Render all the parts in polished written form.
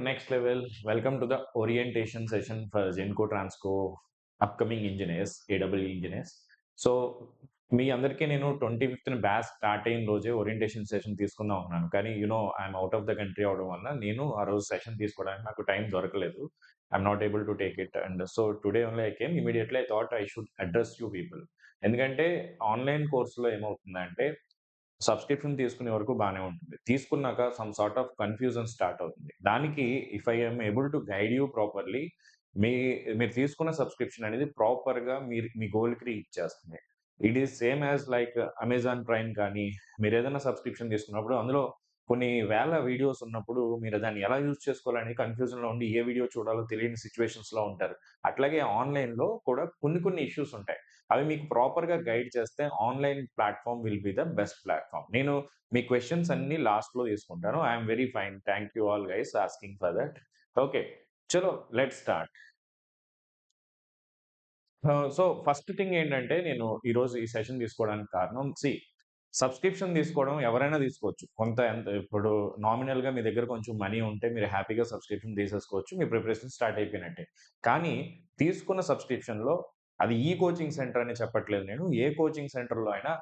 Next level. Welcome to the orientation session for Genco Transco upcoming engineers, AWE engineers. So మీ అందరికీ నేను 25th batch start అయిన రోజే orientation session తీసుకుందాం అనుకున్నాను. కానీ I'm out of the country అవడం వల్ల నేను ఆ రోజు సెషన్ తీసుకోవడానికి నాకు టైం దొరకలేదు. I'm not able to take it. And so today only I came immediately I thought I should address you people. ఎందుకంటే ఆన్లైన్ కోర్సులో ఏమవుతుందంటే సబ్స్క్రిప్షన్ తీసుకునే వరకు బానే ఉంటుంది. తీసుకున్నాక some sort of confusion start అవుతుంది. దానికి if I am able to guide you properly మీ మీరు తీసుకున్న సబ్స్క్రిప్షన్ అనేది ప్రాపర్‌గా మీ గోల్‌కి రీచ్ చేస్తుంది. It is same as like Amazon Prime కానీ, మీరేదైనా సబ్స్క్రిప్షన్ తీసుకున్నప్పుడు అందులో కొన్ని వేల వీడియోస్ ఉన్నప్పుడు మీరు దాన్ని ఎలా యూజ్ చేసుకోవాలని కన్‌ఫ్యూజన్‌లో ఉండి ఏ వీడియో చూడాలో తెలియని సిట్యుయేషన్స్‌లో ఉంటారు. అట్లాగే ఆన్‌లైన్‌లో కూడా కొన్ని ఇష్యూస్ ఉంటాయి. అవి మీకు ప్రాపర్‌గా గైడ్ చేస్తే online platform will be the best platform. నేను మీ క్వెషన్స్ అన్నీ లాస్ట్‌లో తీసుకుంటాను. I am very fine. Thank you all guys asking for that. Okay. చలో let's start. So first thing ఏంటంటే నేను ఈరోజు ఈ సెషన్ తీసుకోవడానికి కారణం సబ్స్క్రిప్షన్ తీసుకోవడం ఎవరైనా తీసుకోవచ్చు. ఎంత ఇప్పుడు నామినల్‌గా మీ దగ్గర కొంచెం మనీ ఉంటే మీరు హ్యాపీగా సబ్స్క్రిప్షన్ తీసేసుకోవచ్చు. మీ ప్రిపరేషన్ స్టార్ట్ అయిపోయినట్టే. కానీ తీసుకున్న సబ్స్క్రిప్షన్‌లో అది ఈ కోచింగ్ సెంటర్ అని చెప్పట్లేదు నేను. ఏ కోచింగ్ సెంటర్‌లో అయినా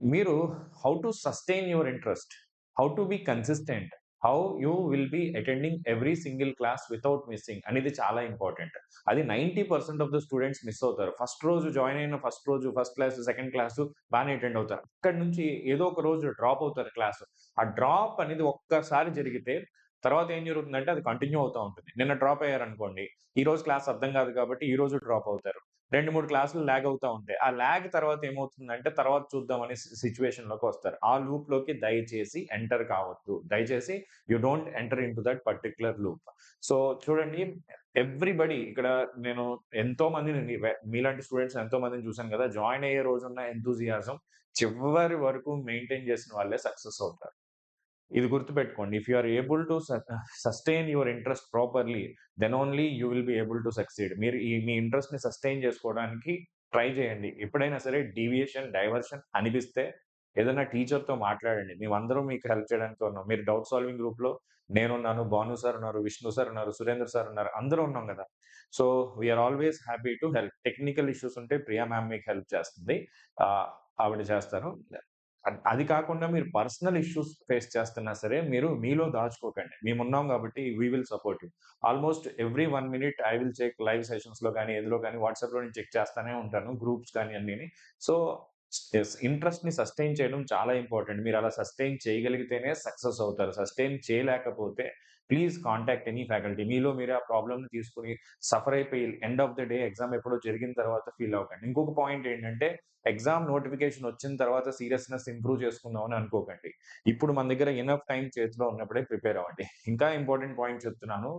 మీరు how to sustain your interest, how to be consistent, how you will B attending every single class without missing అనేది చాలా ఇంపార్టెంట్. అది 90% ఆఫ్ ద స్టూడెంట్స్ మిస్ అవుతారు. ఫస్ట్ రోజు జాయిన్ అయిన ఫస్ట్ రోజు ఫస్ట్ క్లాస్, సెకండ్ క్లాస్ బాగానే attend అవుతారు. అక్కడి నుంచి ఏదో ఒక రోజు డ్రాప్ అవుతారు క్లాస్. ఆ డ్రాప్ అనేది ఒక్కసారి జరిగితే తర్వాత ఏం జరుగుతుందంటే అది కంటిన్యూ అవుతా ఉంటుంది. నిన్న డ్రాప్ అయ్యారనుకోండి, ఈ రోజు క్లాస్ అర్థం కాదు కాబట్టి ఈ రోజు డ్రాప్ అవుతారు. 2, 3 క్లాసులు లాగ్ అవుతా ఉంటాయి. ఆ లాగ్ తర్వాత ఏమవుతుందంటే తర్వాత చూద్దాం అనే సిట్యుయేషన్‌లోకి వస్తారు. ఆ లూప్‌లోకి దయచేసి ఎంటర్ కావద్దు. దయచేసి you don't enter into that particular loop. So చూడండి, ఎవ్రీబడీ ఇక్కడ నేను ఎంతో మందిని మీలాంటి స్టూడెంట్స్ ఎంతో మందిని చూసాను కదా! జాయిన్ అయ్యే రోజున్న ఎంథూసియాజం చివరి వరకు మెయింటైన్ చేసిన వాళ్ళే సక్సెస్ అవుతారు. ఇది గుర్తుపెట్టుకోండి. If you are able to sustain your interest properly, then only you will be able to succeed. మీరు మీ ఇంట్రెస్ట్‌ని సస్టైన్ చేసుకోవడానికి ట్రై చేయండి. ఎప్పుడైనా సరే డీవియేషన్, డైవర్షన్ అనిపిస్తే ఏదైనా టీచర్‌తో మాట్లాడండి. మేమందరం మీకు హెల్ప్ చేయడానికి ఉన్నాం. మీరు డౌట్ సాల్వింగ్ గ్రూప్‌లో నేనున్నాను, భాను సార్ ఉన్నారు, విష్ణు సార్ ఉన్నారు, సురేంద్ర సార్ ఉన్నారు. అందరూ ఉన్నాం గదా! So, we are always happy to help. Technical issues ఉంటే ప్రియా మ్యామ్ మీకు హెల్ప్ చేస్తుంది. ఆహ్, ఆవిడ చేస్తారు. అది కాకుండా మీరు పర్సనల్ ఇష్యూస్ ఫేస్ చేస్తున్నా సరే, మీరు మీలో దాచుకోకండి. మేమున్నాం గాబట్టి we will support you. Almost every 1 minute I will check live సెషన్స్‌లో గాని, ఎందులో గాని వాట్సాప్‌లో నేను చెక్ చేస్తానే ఉంటాను. గ్రూప్స్ కానీ అన్నీని. సో, ఇంట్రెస్ట్‌ని సస్టైన్ చేయడం చాలా ఇంపార్టెంట్. మీరలా సస్టైన్ చేయగలిగితేనే సక్సెస్ అవుతారు. సస్టైన్ చేయలేకపోతే ప్లీజ్ కాంటాక్ట్ ఎనీ ఫ్యాకల్టీ. మీలో మీరే ఆ ప్రాబ్లమ్‌ని తీసుకొని సఫర్ అయిపోయి end of the day exam ఎప్పుడో జరిగిన తర్వాత ఫీల్ అవ్వకండి. ఇంకొక పాయింట్ ఏంటంటే ఎగ్జామ్ నోటిఫికేషన్ వచ్చిన తర్వాత సీరియస్‌నెస్ ఇంప్రూవ్ చేసుకుందాం అని అనుకోకండి. ఇప్పుడు మన దగ్గర ఎనఫ్ టైమ్ చేతిలో ఉన్నప్పుడే ప్రిపేర్ అవ్వండి. ఇంకా ఇంపార్టెంట్ పాయింట్ చెప్తున్నాను.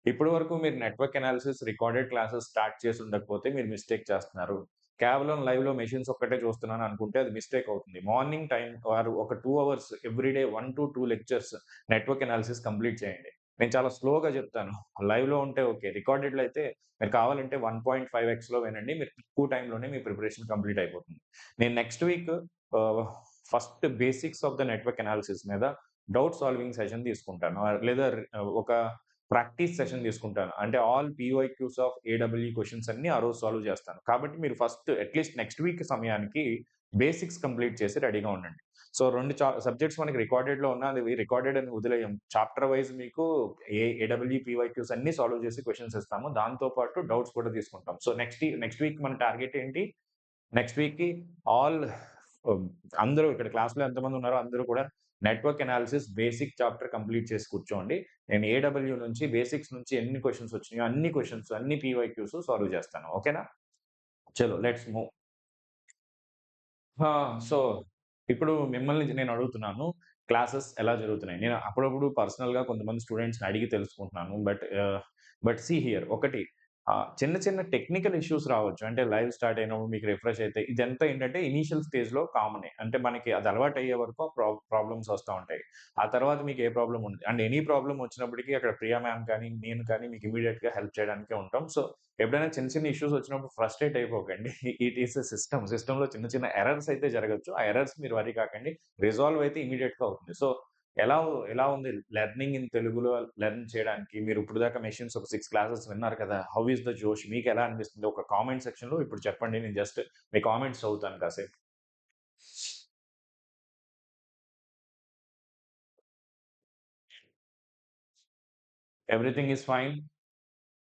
ఇప్పటి వరకు మీరు network analysis recorded classes start చేసి ఉండకపోతే మీరు మిస్టేక్ చేస్తున్నారు. కేవలం లైవ్‌లో మెషిన్స్ ఒక్కటే చూస్తున్నాను అనుకుంటే అది మిస్టేక్ అవుతుంది. మార్నింగ్ టైమ్ వారు ఒక 2 hours everyday 1-2 lectures network analysis complete చేయండి. నేను చాలా స్లోగా చెప్తాను. లైవ్‌లో ఉంటే ఓకే. రికార్డెడ్‌లో అయితే మీరు కావాలంటే 1.5 వినండి. మీరు తక్కువ టైమ్‌లోనే మీ ప్రిపరేషన్ కంప్లీట్ అయిపోతుంది. నేను నెక్స్ట్ వీక్ ఆహ్, first basics of the network analysis మీద డౌట్ సాల్వింగ్ సెషన్ తీసుకుంటాను. లేదా ఒక ప్రాక్టీస్ సెషన్ తీసుకుంటాను. అంటే ఆల్ పీవైక్యూస్ ఆఫ్ ఏడబ్ల్యూ క్వెషన్స్ అన్నీ ఆ రోజు సాల్వ్ చేస్తాను. కాబట్టి మీరు ఫస్ట్ అట్‌లీస్ట్ నెక్స్ట్ వీక్ సమయానికి బేసిక్స్ కంప్లీట్ చేసి రెడీగా ఉండండి. సో 2 సబ్జెక్ట్స్ మనకి రికార్డెడ్‌లో ఉన్న అది రికార్డెడ్ అని వదిలేయం. చాప్టర్ వైస్ మీకు ఏడబ్ల్యూ, పీవైక్యూస్ అన్నీ సాల్వ్ చేసి క్వెషన్స్ ఇస్తాము. దాంతో పాటు డౌట్స్ కూడా తీసుకుంటాం. సో నెక్స్ట్ వీక్ మన టార్గెట్ ఏంటి? నెక్స్ట్ వీక్‌కి ఆల్ ఆహ్, అందరూ ఇక్కడ క్లాస్‌లో ఎంతమంది ఉన్నారో అందరూ కూడా network analysis basic chapter complete చేసి కూర్చోండి. నేను ఏడబ్ల్యూ నుంచి బేసిక్స్ నుంచి ఎన్ని క్వెషన్స్ వచ్చినాయో అన్ని క్వెషన్స్, అన్ని పీవైక్యూస్ సాల్వ్ చేస్తాను. ఓకేనా? చలో లెట్స్ మూవ్. ఆ! సో, ఇప్పుడు మిమ్మల్ని నేను అడుగుతున్నాను. క్లాసెస్ ఎలా జరుగుతున్నాయి? నేను అప్పుడప్పుడు పర్సనల్‌గా కొంతమంది స్టూడెంట్స్‌ని అడిగి తెలుసుకుంటున్నాను. బట్ సీ హియర్ ఒకటి చిన్న టెక్నికల్ ఇష్యూస్ రావచ్చు. అంటే లైవ్ స్టార్ట్ అయినప్పుడు మీకు రిఫ్రెష్ అయితే ఇదంతా ఏంటంటే ఇనీషియల్ స్టేజ్‌లో కామనే. అంటే మనకి అది అలవాటయ్యే వరకు ప్రాబ్లమ్స్ వస్తా ఉంటాయి. ఆ తర్వాత మీకు ఏ ప్రాబ్లమ్ ఉండదు. అండ్ ఎనీ ప్రాబ్లమ్ వచ్చినప్పటికి అక్కడ ప్రియా మ్యామ్ కానీ, నేను కానీ మీకు ఇమ్మీడియేట్‌గా హెల్ప్ చేయడానికే ఉంటాం. సో ఎప్పుడైనా చిన్న ఇష్యూస్ వచ్చినప్పుడు ఫ్రస్ట్రేట్ అయిపోకండి. It is a system. సిస్టమ్‌లో చిన్న ఎర్రర్స్ అయితే జరగొచ్చు. ఆ ఎర్రర్స్ మీరు వరీ కాకండి. రిజాల్వ్ అయితే ఇమ్మీడియేట్‌గా అవుతుంది. సో, ఎలా ఉంది లెర్నింగ్ ఇన్ తెలుగులో లెర్న్ చేయడానికి? మీరు ఇప్పటిదాకా మెషిన్స్ ఒక 6 క్లాసెస్ విన్నారు కదా! హౌ ఈస్ ద జోష్? మీకెలా అనిపిస్తుంది? ఒక కామెంట్ సెక్షన్‌లో ఇప్పుడు చెప్పండి. నేను జస్ట్ మీ కామెంట్స్ చదువుతాను కాసేపు. Everything is fine.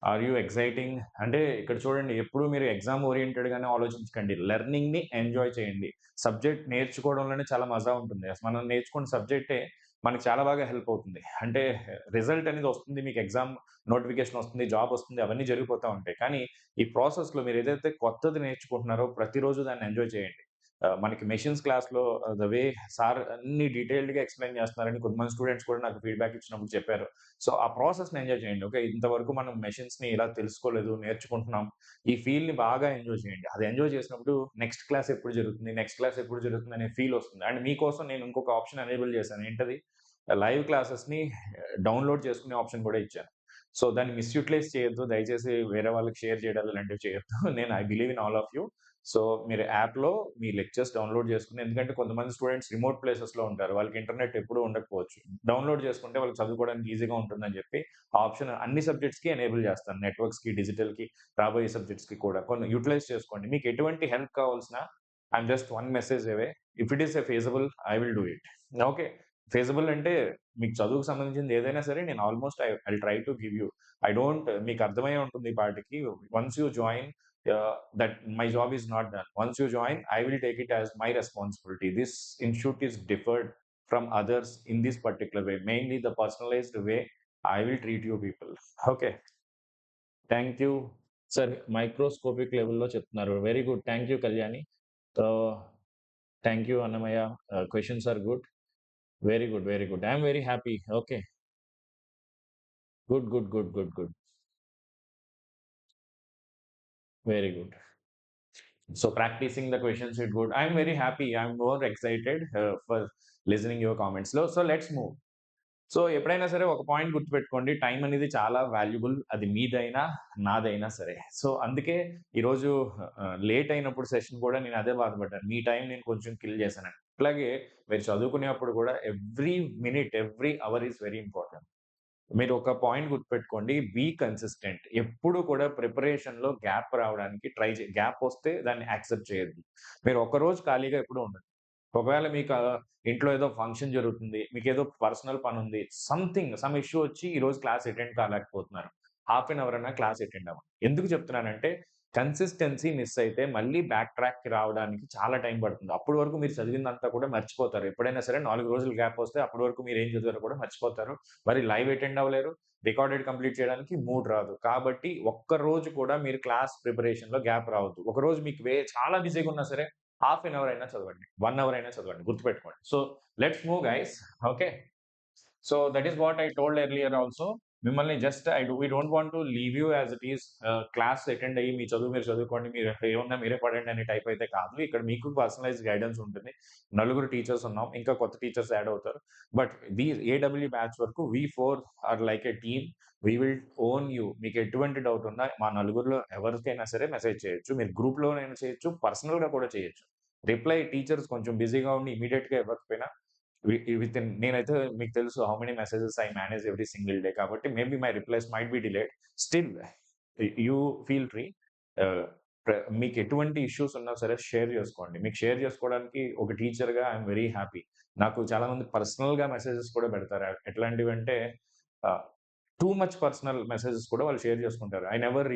Are you exciting? అంటే ఇక్కడ చూడండి, ఎప్పుడు మీరు ఎగ్జామ్ ఓరియెంటెడ్‌గానే ఆలోచించకండి. లెర్నింగ్‌ని ఎంజాయ్ చేయండి. సబ్జెక్ట్ నేర్చుకోవడంలోనే చాలా మజా ఉంటుంది. అసలు మనం నేర్చుకున్న సబ్జెక్టే మనకు చాలా బాగా హెల్ప్ అవుతుంది. అంటే రిజల్ట్ అనేది వస్తుంది. మీకు ఎగ్జామ్ నోటిఫికేషన్ వస్తుంది. జాబ్ వస్తుంది. అవన్నీ జరిగిపోతా ఉంటాయి. కానీ ఈ ప్రాసెస్‌లో మీరు ఏదైతే కొత్తది నేర్చుకుంటున్నారో ప్రతిరోజు దాన్ని ఎంజాయ్ చేయండి. మనకి మెషిన్స్ క్లాస్‌లో ద వే సార్ అన్ని డీటెయిల్డ్‌గా ఎక్స్‌ప్లెయిన్ చేస్తున్నారని కొంతమంది స్టూడెంట్స్ కూడా నాకు ఫీడ్‌బ్యాక్ ఇచ్చినప్పుడు చెప్పారు. సో, ఆ ప్రాసెస్‌ని ఎంజాయ్ చేయండి. ఓకే. ఇంతవరకు మనం మెషిన్స్‌ని ఇలా తెలుసుకోలేదు, నేర్చుకుంటున్నాం. ఈ ఫీల్‌ని బాగా ఎంజాయ్ చేయండి. అది ఎంజాయ్ చేసినప్పుడు నెక్స్ట్ క్లాస్ ఎప్పుడు జరుగుతుంది? నెక్స్ట్ క్లాస్ ఎప్పుడు జరుగుతుంది? అనే ఫీల్ వస్తుంది. అండ్ మీకోసం నేను ఇంకొక ఆప్షన్ ఎనేబుల్ చేశాను. ఏంటది? లైవ్ క్లాసెస్‌ని డౌన్‌లోడ్ చేసుకునే ఆప్షన్ కూడా ఇచ్చాను. సో, దాన్ని మిస్‌యూటిలైజ్ చేయొద్దు. దయచేసి వేరే వాళ్ళకి షేర్ చేయడాలు ఇలాంటివి చేయొద్దు. నేను I believe in all of you. So, మీరు యాప్‌లో మీ లెక్చర్స్ డౌన్‌లోడ్ చేసుకొని, ఎందుకంటే కొంతమంది స్టూడెంట్స్ రిమోట్ ప్లేసెస్‌లో ఉంటారు. వాళ్ళకి ఇంటర్నెట్ ఎప్పుడూ ఉండకపోవచ్చు. డౌన్‌లోడ్ చేసుకుంటే వాళ్ళకి చదువుకోవడానికి ఈజీగా ఉంటుందని చెప్పి, ఆ ఆప్షన్ అన్ని సబ్జెక్ట్స్‌కి ఎనేబుల్ చేస్తాను. నెట్‌వర్క్స్‌కి, డిజిటల్‌కి, రాబోయే సబ్జెక్ట్స్‌కి కూడా. కొన్ని యుటిలైజ్ చేసుకోండి. మీకు ఎటువంటి హెల్ప్ కావాల్సినా I'm just one message away. If it is feasible I will do it. Okay. Feasible అంటే మీకు చదువుకు సంబంధించింది ఏదైనా సరే నేను almost I'll try to give you. I don't మీకు అర్థమయ్యే ఉంటుంది ఈ పాటికి. Once you join that my job is not done. Once you join, I will take it as my responsibility. This institute is differed from others in this particular way, mainly the personalized way I will treat you people. Okay. Thank you. Sir microscopic లెవెల్‌లో చెప్తున్నారు. Very good. Thank you Kalyani. So, thank you Annamayya. Questions are good. Very good. Very good. I am very happy. Okay. Good. Good. Good. Good. Good. Very good. So practicing the questions is good. I'm very happy. I'm more excited for listening your comments. So let's move. So ఎప్పుడైనా సరే ఒక point గుర్తుపెట్టుకోండి. Time అనేది చాలా valuable. అది మీదైనా, నాదైనా సరే. So అందుకే ఈరోజు లేట్ అయినప్పుడు సెషన్ కూడా నేను అదే బాధపడ్డాను. మీ టైం నేను కొంచెం కిల్ చేశానని. అట్లాగే మీరు చదువుకునేప్పుడు కూడా every minute, every hour is very important. మీరు ఒక పాయింట్ గుర్తుపెట్టుకోండి. Be consistent. ఎప్పుడు కూడా ప్రిపరేషన్‌లో గ్యాప్ రావడానికి ట్రై గ్యాప్ వస్తే దాన్ని యాక్సెప్ట్ చేయొద్దు. మీరు ఒక్కరోజు ఖాళీగా ఎప్పుడూ ఉండదు. ఒకవేళ మీకు ఇంట్లో ఏదో ఫంక్షన్ జరుగుతుంది. మీకేదో పర్సనల్ పనుంది. సమ్ ఇష్యూ వచ్చి ఈరోజు క్లాస్ అటెండ్ కాలేకపోతున్నారు. హాఫ్ అన్ అవర్ అన్నా క్లాస్ అటెండ్ అవ్వండి. ఎందుకు చెప్తున్నానంటే కన్సిస్టెన్సీ మిస్ అయితే మళ్ళీ బ్యాక్ ట్రాక్‌కి రావడానికి చాలా టైం పడుతుంది. అప్పటి వరకు మీరు చదివిందంతా కూడా మర్చిపోతారు. ఎప్పుడైనా సరే 4 రోజులు గ్యాప్ వస్తే అప్పటి వరకు మీరేం చదివారో కూడా మర్చిపోతారు. మరి లైవ్ అటెండ్ అవ్వలేరు. రికార్డెడ్ కంప్లీట్ చేయడానికి మూడ్ రాదు. కాబట్టి ఒక్క రోజు కూడా మీరు క్లాస్ ప్రిపరేషన్‌లో గ్యాప్ రావద్దు. ఒకరోజు మీకు చాలా బిజీగా ఉన్నా సరే హాఫ్ అన్ అవర్ అయినా చదవండి. 1 అవర్ అయినా చదవండి. గుర్తుపెట్టుకోండి. So let's move guys. Okay. So that is what I told earlier also. మిమ్మల్ని just we don't want to leave you as it is. Class attend అయ్యి మీ చదువు మీరు చదువుకోండి. మీరు ఏమున్నా మీరే పడండి అనే టైప్ అయితే కాదు. ఇక్కడ మీకు పర్సనలైజ్డ్ గైడెన్స్ ఉంటుంది. నలుగురు టీచర్స్ ఉన్నాం. ఇంకా కొత్త టీచర్స్ యాడ్ అవుతారు. బట్ ఏడబ్ల్యూ బ్యాచ్ వరకు we 4 are like a team. We will own you. మీకు ఎటువంటి డౌట్ ఉన్నా మా నలుగురిలో ఎవరికైనా సరే మెసేజ్ చేయొచ్చు. మీరు గ్రూప్‌లోనైనా చేయొచ్చు. పర్సనల్‌గా కూడా చేయొచ్చు. రిప్లై టీచర్స్ కొంచెం బిజీగా ఉండి ఇమ్మీడియేట్‌గా ఇవ్వకపోయినా వితిన్ నేనైతే మీకు తెలుసు how many messages I manage every single day కాబట్టి maybe my replies might be delayed. Still you feel free. మీకు ఎటువంటి ఇష్యూస్ ఉన్నా సరే షేర్ చేసుకోండి. మీకు షేర్ చేసుకోవడానికి ఒక టీచర్‌గా ఐయామ్ వెరీ హ్యాపీ. నాకు చాలామంది పర్సనల్‌గా మెసేజెస్ కూడా పెడతారు. ఎట్లాంటివంటే ఆహ్, టూ మచ్ పర్సనల్ మెసేజెస్ కూడా వాళ్ళు షేర్ చేసుకుంటారు. I never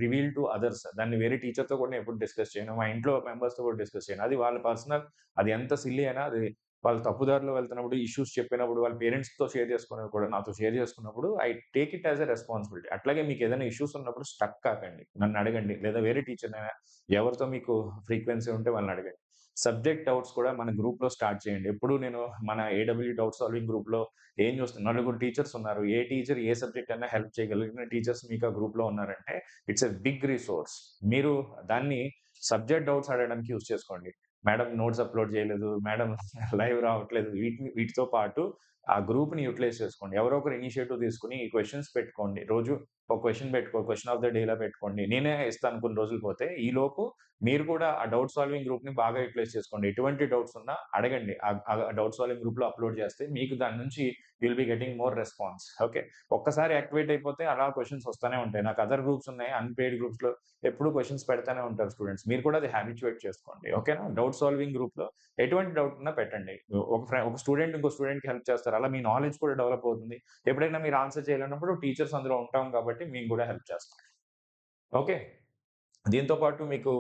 reveal to others. దాన్ని వేరే టీచర్‌తో కూడా నేను ఎప్పుడు డిస్కస్ చేయను. మా ఇంట్లో మెంబర్స్‌తో కూడా డిస్కస్ చేయను. అది వాళ్ళ పర్సనల్. అది ఎంత సిల్లీ అయినా అది వాళ్ళు తప్పుదారిలో వెళ్తున్నప్పుడు, ఇష్యూస్ చెప్పినప్పుడు, వాళ్ళ పేరెంట్స్‌తో షేర్ చేసుకున్నవి కూడా నాతో షేర్ చేసుకున్నప్పుడు I take it as a responsibility. అట్లాగే మీకేదైనా ఇష్యూస్ ఉన్నప్పుడు స్టక్ కాకండి. నన్నడగండి. లేదా వేరే టీచర్‌నైనా ఎవరితో మీకు ఫ్రీక్వెన్సీ ఉంటే వాళ్ళనడగండి. సబ్జెక్ట్ డౌట్స్ కూడా మన గ్రూప్‌లో స్టార్ట్ చేయండి. ఎప్పుడు నేను మన ఏడబ్ల్యూ డౌట్ సాల్వింగ్ గ్రూప్‌లో ఏం చూస్తున్నా నలుగురు టీచర్స్ ఉన్నారు. ఏ టీచర్ ఏ సబ్జెక్ట్ అయినా హెల్ప్ చేయగలిగిన టీచర్స్ మీకు ఆ గ్రూప్‌లో ఉన్నారంటే ఇట్స్ ఎ బిగ్ రిసోర్స్. మీరు దాన్ని సబ్జెక్ట్ డౌట్స్ అడగడానికి యూజ్ చేసుకోండి. మేడం నోట్స్ అప్‌లోడ్ చేయలేదు. మేడం లైవ్ రావట్లేదు. వీటితో పాటు ఆ గ్రూప్‌ని యుటిలైజ్ చేసుకోండి. ఎవరో ఒకరు ఇనిషియేటివ్ తీసుకొని ఈ క్వెషన్స్ పెట్టుకోండి. రోజు ఒక క్వెషన్ పెట్టుకో, క్వెషన్ ఆఫ్ ద డేలా పెట్టుకోండి. నేనే ఇస్తాను కొన్ని రోజులు పోతే. ఈలోపు మీరు కూడా ఆ డౌట్ సాల్వింగ్ గ్రూప్‌ని బాగా యుటిలైజ్ చేసుకోండి. ఎటువంటి డౌట్స్ ఉన్నా అడగండి. ఆ డౌట్ సాల్వింగ్ గ్రూప్‌లో అప్‌లోడ్ చేస్తే మీకు దాని నుంచి you will be getting more response. Okay. ఒక్కసారి యాక్టివేట్ అయిపోతే అలా క్వెషన్స్ వస్తానే ఉంటాయి. నాకు అదర్ గ్రూప్స్ ఉన్నాయి. అన్‌పెయిడ్ గ్రూప్స్‌లో ఎప్పుడు క్వెషన్స్ పెడతానే ఉంటారు స్టూడెంట్స్. మీరు కూడా అది హాబిచ్యుయేట్ చేసుకోండి. ఓకేనా? డౌట్ సాల్వింగ్ గ్రూప్‌లో ఎటువంటి డౌట్ ఉన్నా పెట్టండి. ఒక స్టూడెంట్ ఇంకో స్టూడెంట్‌కి హెల్ప్ చేస్తారు. అలా మీ నాలెడ్జ్ కూడా డెవలప్ అవుతుంది. ఎప్పుడైనా మీరు ఆన్సర్ చేయలేనప్పుడు టీచర్స్ అందులో ఉంటాం కాబట్టి మేము కూడా హెల్ప్ చేస్తాం. ఓకే. దీంతో పాటు మీకు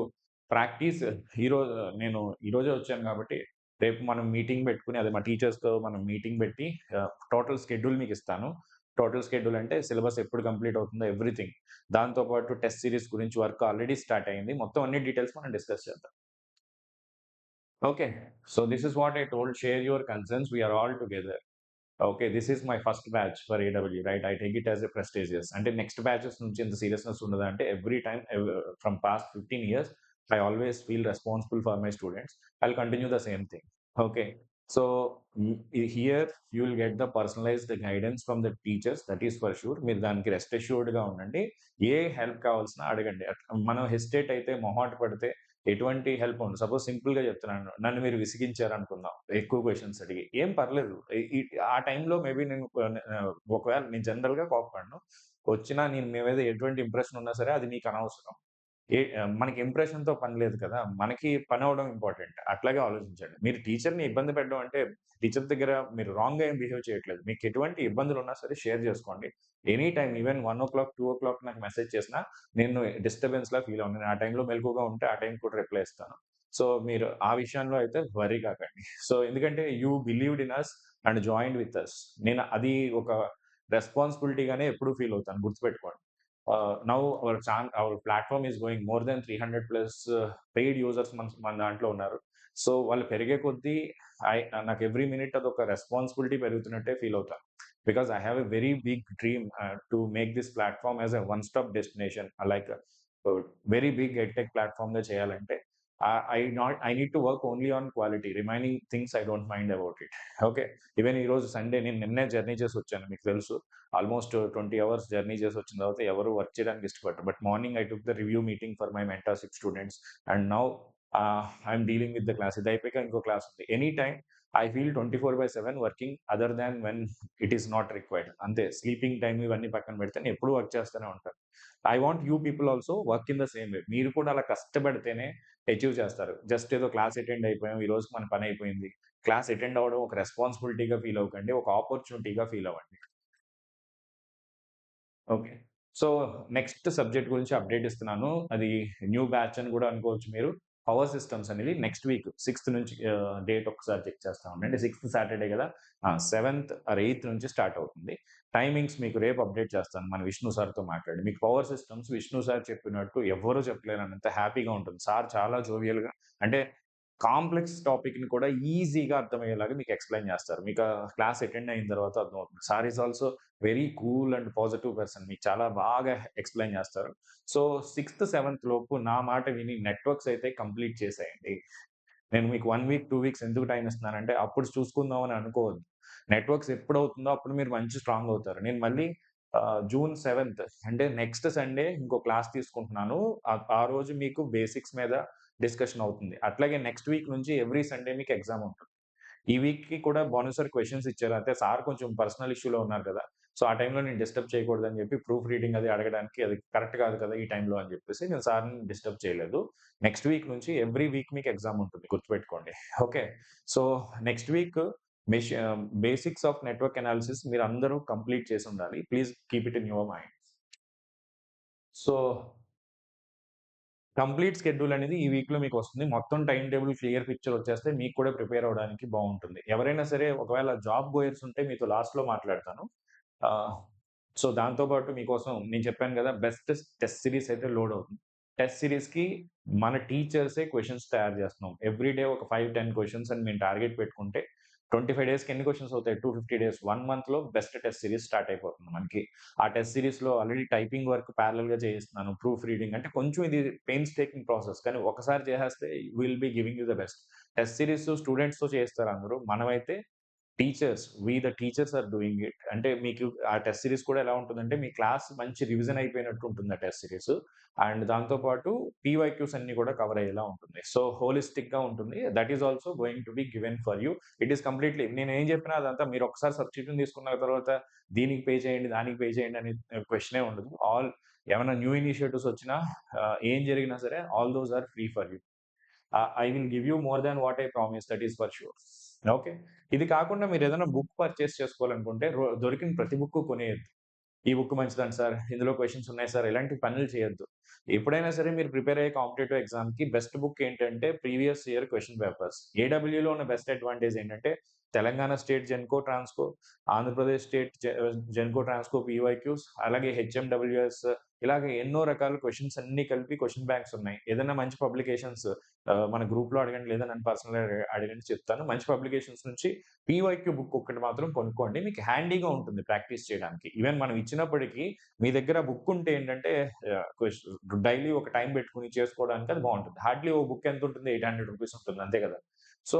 ప్రాక్టీస్ ఈరోజు నేను ఈరోజే వచ్చాను కాబట్టి, రేపు మనం మీటింగ్ పెట్టుకొని అదే మా టీచర్స్‌తో మనం మీటింగ్ పెట్టి టోటల్ షెడ్యూల్ మీకిస్తాను. టోటల్ షెడ్యూల్ అంటే సిలబస్ ఎప్పుడు కంప్లీట్ అవుతుందో ఎవ్రీథింగ్. దాంతో పాటు టెస్ట్ సీరీస్ గురించి వర్క్ ఆల్రెడీ స్టార్ట్ అయింది. మొత్తం అన్ని డీటెయిల్స్ మనం డిస్కస్ చేద్దాం. Okay. So this is what I told share your concerns. We are all together. Okay. This is my first batch for AW right. I take it as a prestigious. అంటే next batches నుంచి ఇంత సీరియస్‌నెస్ ఉండదా అంటే every time from past 15 years I always feel responsible for my students. I'll continue the same thing. Okay. So here you will get the personalised guidance from the teachers that is for sure. మీరు దానికి rest అష్యూర్డ్‌గా ఉండండి. ఏ help కావాల్సినా అడగండి. మనం hesitate అయితే మొహాట పడితే ఎటువంటి help ఉండదు. Suppose సింపుల్‌గా చెప్తున్నాను. నన్ను మీరు విసిగించారనుకుందాం. ఎక్కువ క్వెషన్స్ అడిగి. ఏం పర్లేదు. ఈ ఈ ఆ టైంలో మేబీ నేను ఒకవేళ నేను జనరల్‌గా కోప్పడను. వచ్చినా నేను మీ మీద ఎటువంటి ఇంప్రెషన్ ఉన్నా సరే అది మీకు అనవసరం. మనకి ఇంప్రెషన్‌తో పని లేదు కదా! మనకి పనవ్వడం ఇంపార్టెంట్. అట్లాగే ఆలోచించండి. మీరు టీచర్‌ని ఇబ్బంది పెట్టడం అంటే, టీచర్ దగ్గర మీరు రాంగ్‌గా ఏం బిహేవ్ చేయట్లేదు. మీకు ఎటువంటి ఇబ్బందులున్నా సరే షేర్ జేసుకోండి. ఎనీ టైమ్ ఈవెన్ 1:00, 2:00 నాకు మెసేజ్ చేసినా నేను డిస్టర్బెన్స్‌లా ఫీల్ అవ్వను. నేను ఆ టైంలో మెలకువగా ఉంటే ఆ టైంకి కూడా రిప్లై ఇస్తాను. సో, మీరు ఆ విషయంలో అయితే వర్రీ కాకండి. సో, ఎందుకంటే you believed in us and joined with us. నేను అది ఒక రెస్పాన్సిబిలిటీగానే ఎప్పుడు ఫీల్ అవుతాను. గుర్తుపెట్టుకోండి. Now our platform is going more than 300 plus paid users మన దాంట్లో ఉన్నారు. సో, వాళ్ళు పెరిగే కొద్దీ నాకు ఎవ్రీ మినిట్ అదొక రెస్పాన్సిబిలిటీ పెరుగుతున్నట్టే ఫీల్ అవుతాను. Because I have a very big dream to make this platform as a one stop destination. Like very big edtech ప్లాట్‌ఫార్మ్‌గా చేయాలంటే I need to work only on quality. Remaining things I don't mind about it. Okay. Even ఈరోజు Sunday నేను నిన్నే journey చేసొచ్చాను మీకు తెలుసు. Almost 20 hours journey చేసొచ్చిన తర్వాత ఎవరు work చేయడానికి ఇష్టపడరు. But morning I took the review meeting for my mentorship students and now I'm dealing with the class. ఇది అయిపోయాక ఇంకో క్లాస్ ఉంది. Any time I feel 24/7 working other than when it is not required. అంతే sleeping time ఇవన్నీ పక్కన పెడితే నేను ఎప్పుడూ వర్క్ చేస్తూనే ఉంటాను. I want you people also work in the same way. మీరు కూడా అలా కష్టపడితేనే అచీవ్ చేస్తారు. జస్ట్ ఏదో క్లాస్ అటెండ్ అయిపోయాం. ఈ రోజుకి మన పని అయిపోయింది. క్లాస్ అటెండ్ అవ్వడం ఒక రెస్పాన్సిబిలిటీగా ఫీల్ అవ్వకండి. ఒక ఆపర్చునిటీగా ఫీల్ అవ్వండి. ఓకే. సో, నెక్స్ట్ సబ్జెక్ట్ గురించి అప్డేట్ ఇస్తున్నాను. అది న్యూ బ్యాచ్ అని గూడా అనుకోవచ్చు మీరు. పవర్ సిస్టమ్స్ అనేది నెక్స్ట్ వీక్ 6థ్ నుంచి డేట్ ఒకసారి చెక్ చేస్తా ఉండండి. 6థ్ సాటర్‌డే గదా! 7థ్ ఆర్ 8థ్ నుంచి స్టార్ట్ అవుతుంది. టైమింగ్స్ మీకు రేపు అప్డేట్ చేస్తాను. మన విష్ణు సార్‌తో మాట్లాడి. మీకు పవర్ సిస్టమ్స్ విష్ణు సార్ చెప్పినట్టు ఎవ్వరు చెప్పలేనంత హ్యాపీగా ఉంటుంది. సార్ చాలా జోవియల్‌గా అంటే కాంప్లెక్స్ టాపిక్‌ని కూడా ఈజీగా అర్థమయ్యేలాగా మీకు ఎక్స్‌ప్లెయిన్ చేస్తారు. మీకు ఆ క్లాస్ అటెండ్ అయిన తర్వాత అర్థమవుతుంది. Sir is also very cool and positive person. మీకు చాలా బాగా ఎక్స్‌ప్లెయిన్ చేస్తారు. సో, 6థ్, 7థ్ లోపు నా మాట విని నెట్‌వర్క్స్ అయితే కంప్లీట్ చేసేయండి. నేను మీకు 1 వీక్, 2 వీక్స్ ఎందుకు టైమ్ ఇస్తున్నానంటే అప్పుడు చూసుకుందాం అని అనుకోవద్దు. నెట్‌వర్క్స్ ఎప్పుడవుతుందో అప్పుడు మీరు మంచి స్ట్రాంగ్ అవుతారు. నేను మళ్ళీ జూన్ 7థ్ అంటే నెక్స్ట్ సండే ఇంకో క్లాస్ తీసుకుంటున్నాను. ఆ రోజు మీకు బేసిక్స్ మీద డిస్కషన్ అవుతుంది. అట్లాగే నెక్స్ట్ వీక్ నుంచి ఎవ్రీ సండే మీకు ఎగ్జామ్ ఉంటుంది. ఈ వీక్‌కి కూడా బోనసరీ క్వెషన్స్ ఇచ్చారు. అయితే సార్ కొంచెం పర్సనల్ ఇష్యూలో ఉన్నారు కదా! సో, ఆ టైంలో నేను డిస్టర్బ్ చేయకూడదని చెప్పి ప్రూఫ్ రీడింగ్ అది అడగడానికి అది కరెక్ట్ కాదు కదా! ఈ టైంలో అని చెప్పేసి నేను సార్‌ని డిస్టర్బ్ చేయలేదు. నెక్స్ట్ వీక్ నుంచి ఎవ్రీ వీక్ మీకు ఎగ్జామ్ ఉంటుంది. గుర్తుపెట్టుకోండి. Okay. So, next week basics of network analysis మీరందరూ కంప్లీట్ చేసుండాలి. Please keep it in your mind. So complete schedule అనేది ఈ వీక్‌లో మీకొస్తుంది. మొత్తం టైమ్ టేబుల్ క్లియర్ పిక్చర్ వచ్చేస్తే మీకు కూడా ప్రిపేర్ అవ్వడానికి బావుంటుంది. ఎవరైనా సరే ఒకవేళ జాబ్ గోయర్స్ ఉంటే మీతో లాస్ట్‌లో మాట్లాడతాను. ఆహ్, సో, దాంతో పాటు మీకోసం నేను చెప్పాను గదా! బెస్ట్ టెస్ట్ సిరీస్ అయితే లోడ్ అవుతుంది. టెస్ట్ సిరీస్‌కి మన టీచర్సే క్వెషన్స్ తయారు జేస్తున్నాం. ఎవ్రీ డే ఒక 5, 10 క్వెషన్స్ అని మేము టార్గెట్ పెట్టుకుంటే 25 డేస్‌కి ఎన్ని క్వెషన్స్ అవుతాయి? 250 డేస్. 1 మంత్‌లో బెస్ట్ టెస్ట్ సిరీస్ స్టార్ట్ అయిపోతుంది మనకి. ఆ టెస్ట్ సిరీస్‌లో ఆల్రెడీ టైపింగ్ వర్క్ ప్యారలెల్‌గా చేయిస్తున్నాను. ప్రూఫ్ రీడింగ్ అంటే కొంచెం ఇది పెయిన్‌స్టేకింగ్ ప్రాసెస్. కానీ ఒకసారి చేసేస్తే will be giving you the best. Test series స్టూడెంట్స్‌తో చేయిస్తారు అందరూ. మనమైతే the teachers are doing it. అంటే మీకు ఆ టెస్ట్ సిరీస్ కూడా ఎలా ఉంటుందంటే, మీ క్లాస్ మంచి రివిజన్ అయిపోయినట్టు ఉంటుంది ఆ టెస్ట్ సిరీస్. అండ్ దాంతో పాటు పీవైక్యూస్ అన్నీ కూడా కవర్ అయ్యేలా ఉంటుంది. సో, హోలిస్టిక్‌గా ఉంటుంది. That is also going to be given for you. It is completely నేనేం చెప్పినా అదంతా మీరు ఒకసారి సబ్స్క్రిప్షన్ తీసుకున్న తర్వాత దీనికి పే చేయండి, దానికి పే చేయండి అనే క్వెషనే ఉండదు. ఏమైనా న్యూ ఇనిషియేటివ్స్ వచ్చినా ఏం జరిగినా సరే all those are free for you. I will give you more than what I promise, that is for sure. Okay. ఇది కాకుండా మీరేదైనా బుక్ పర్చేస్ చేసుకోవాలనుకుంటే దొరికిన ప్రతి బుక్కు కొనేయొద్దు. ఈ బుక్ మంచిదంట సార్, ఇందులో క్వెషన్స్ ఉన్నాయి సార్, ఇలాంటి పనులు చేయొద్దు. ఎప్పుడైనా సరే మీరు ప్రిపేర్ అయ్యే కాంపిటీటివ్ ఎగ్జామ్‌కి బెస్ట్ బుక్ ఏంటంటే ప్రీవియస్ ఇయర్ క్వెషన్ పేపర్స్. ఏడబ్ల్యూలో ఉన్న బెస్ట్ అడ్వాంటేజ్ ఏంటంటే Telangana state Genco Transco, Andhra Pradesh state Genco Transco PYQs, అలాగే హెచ్ఎండబ్ల్యూఎస్, ఇలాగ ఎన్నో రకాల క్వెషన్స్ అన్నీ కలిపి క్వెషన్ బ్యాంక్స్ ఉన్నాయి. ఏదైనా మంచి పబ్లికేషన్స్ మన గ్రూప్‌లో అడగండి, లేదా నన్ను పర్సనల్‌గా అడగండి చెప్తాను. మంచి పబ్లికేషన్స్ నుంచి పీవైక్యూ బుక్ ఒక్కటి మాత్రం కొనుక్కోండి. మీకు హ్యాండీగా ఉంటుంది ప్రాక్టీస్ చేయడానికి. ఈవెన్ మనం ఇచ్చినప్పటికి మీ దగ్గర బుక్ ఉంటే ఏంటంటే డైలీ ఒక టైం పెట్టుకొని చేసుకోవడానికి అది బావుంటుంది. హార్డ్‌లీ ఓ బుక్ ఎంతుంటుంది? రూ. 800 ఉంటుంది. అంతే కదా! సో,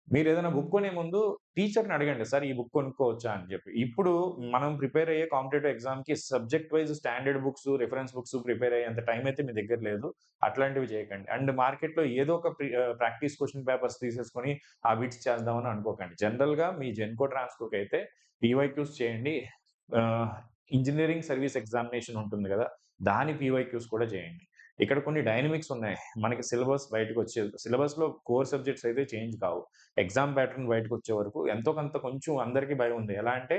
మీరేదైనా బుక్ కొనే ముందు టీచర్‌ని అడగండి. సార్ ఈ బుక్ కొనుక్కోవచ్చా అని చెప్పి. ఇప్పుడు మనం ప్రిపేర్ అయ్యే కాంపిటీటివ్ ఎగ్జామ్‌కి subject wise standard books, reference books prepare అయ్యేంత టైం అయితే మీ దగ్గర లేదు. అట్లాంటివి చేయకండి. అండ్ మార్కెట్‌లో ఏదో ఒక ప్రాక్టీస్ క్వెషన్ పేపర్స్ తీసేసుకొని ఆ బిట్స్ చేద్దామని అనుకోకండి. జనరల్‌గా మీ జెన్‌కో, ట్రాన్స్‌కోకైతే పీవైక్యూస్ చేయండి. ఆహ్, ఇంజినీరింగ్ సర్వీస్ ఎగ్జామినేషన్ ఉంటుంది గదా! దాని పీవైక్యూస్ కూడా చేయండి. ఇక్కడ కొన్ని డైనమిక్స్ ఉన్నాయి. మనకి సిలబస్‌లో కోర్ సబ్జెక్ట్స్ అయితే చేంజ్ కావు. ఎగ్జామ్ ప్యాటర్న్ బయటకొచ్చే వరకు ఎంతో కొంత కొంచెం అందరికి భయం ఉంది. ఎలా అంటే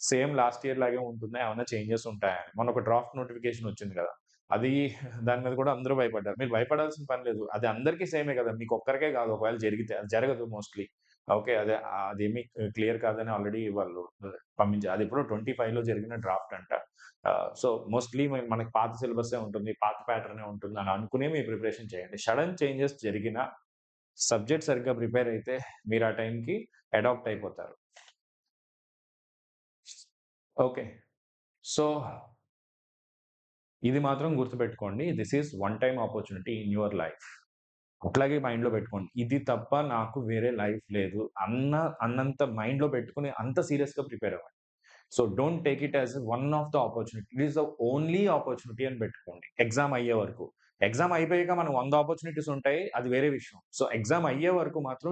సేమ్ లాస్ట్ ఇయర్ లాగే ఉంటుందా? ఏమన్నా చేంజెస్ ఉంటాయా అని. మొన్న ఒక డ్రాఫ్ట్ నోటిఫికేషన్ వచ్చింది కదా! అది దాని మీద కూడా అందరూ భయపడ్డారు. మీరు భయపడాల్సిన పని లేదు. అది అందరికీ సేమే కదా! మీకొక్కరికే కాదు. ఒకవేళ జరిగితే అది జరగదు మోస్ట్‌లీ. ఓకే. అదేమి క్లియర్ కాదని ఆల్రెడీ వాళ్ళు పంపించారు. అదెప్పుడో 25లో జరిగిన డ్రాఫ్ట్ అంట. సో, మోస్ట్‌లీ మనకి పాత సిలబస్సే ఉంటుంది. పాత ప్యాటర్నే ఉంటుంది అని అనుకునే మీరు ప్రిపరేషన్ చేయండి. సడెన్ చేంజెస్ జరిగినా సబ్జెక్ట్ సరిగ్గా ప్రిపేర్ అయితే మీరు ఆ టైంకి అడాప్ట్ అయిపోతారు. ఓకే. సో, ఇది మాత్రం గుర్తుపెట్టుకోండి. This is one time opportunity in your life. అట్లాగే మైండ్‌లో పెట్టుకోండి. ఇది తప్ప నాకు వేరే లైఫ్ లేదు అన్నంత మైండ్‌లో పెట్టుకొని అంత సీరియస్‌గా ప్రిపేర్ అవ్వండి. So, don't take it as one of the opportunity. It is the only opportunity అని పెట్టుకోండి. ఎగ్జామ్ అయ్యే వరకు. ఎగ్జామ్ అయిపోయాక మనకు 100 ఆపర్చునిటీస్ ఉంటాయి. అది వేరే విషయం. సో, ఎగ్జామ్ అయ్యే వరకు మాత్రం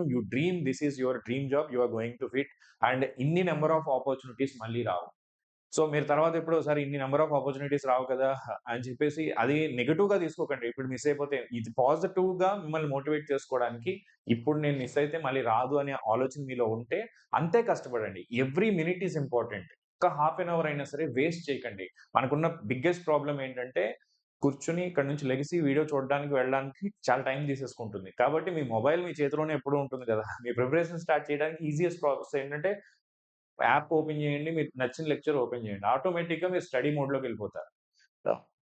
this is your dream job. You are going to fit and ఇన్ని నంబర్ ఆఫ్ ఆపర్చునిటీస్ మళ్ళీ రావు. సో, మీరు తర్వాత ఎప్పుడో "సార్ ఇన్ని నంబర్ ఆఫ్ ఆపర్చునిటీస్ రావు కదా!" అని చెప్పేసి అది నెగెటివ్‌గా తీసుకోకండి. ఇప్పుడు మిస్ అయిపోతే ఇది పాజిటివ్‌గా మిమ్మల్ని మోటివేట్ చేసుకోవడానికి ఇప్పుడు నేను మిస్ అయితే మళ్ళీ రాదు అనే ఆలోచన మీలో ఉంటే అంతే కష్టపడండి. Every minute is important. ఒక్క హాఫ్ ఎన్ అవర్ అయినా సరే వేస్ట్ చేయకండి. మనకున్న బిగ్గెస్ట్ ప్రాబ్లమ్ ఏంటంటే కూర్చొని ఇక్కడి నుంచి లెగిసి వీడియో చూడడానికి వెళ్ళడానికి చాలా టైం తీసేసుకుంటుంది. కాబట్టి మీ మొబైల్ మీ చేతిలోనే ఎప్పుడూ ఉంటుంది కదా! మీ ప్రిపరేషన్ స్టార్ట్ చేయడానికి ఈజియెస్ట్ ప్రాసెస్ ఏంటంటే యాప్ ఓపెన్ చేయండి. మీకు నచ్చిన లెక్చర్ ఓపెన్ చేయండి. ఆటోమేటిక్‌గా మీరు స్టడీ మోడ్‌లోకెళ్ళిపోతారు.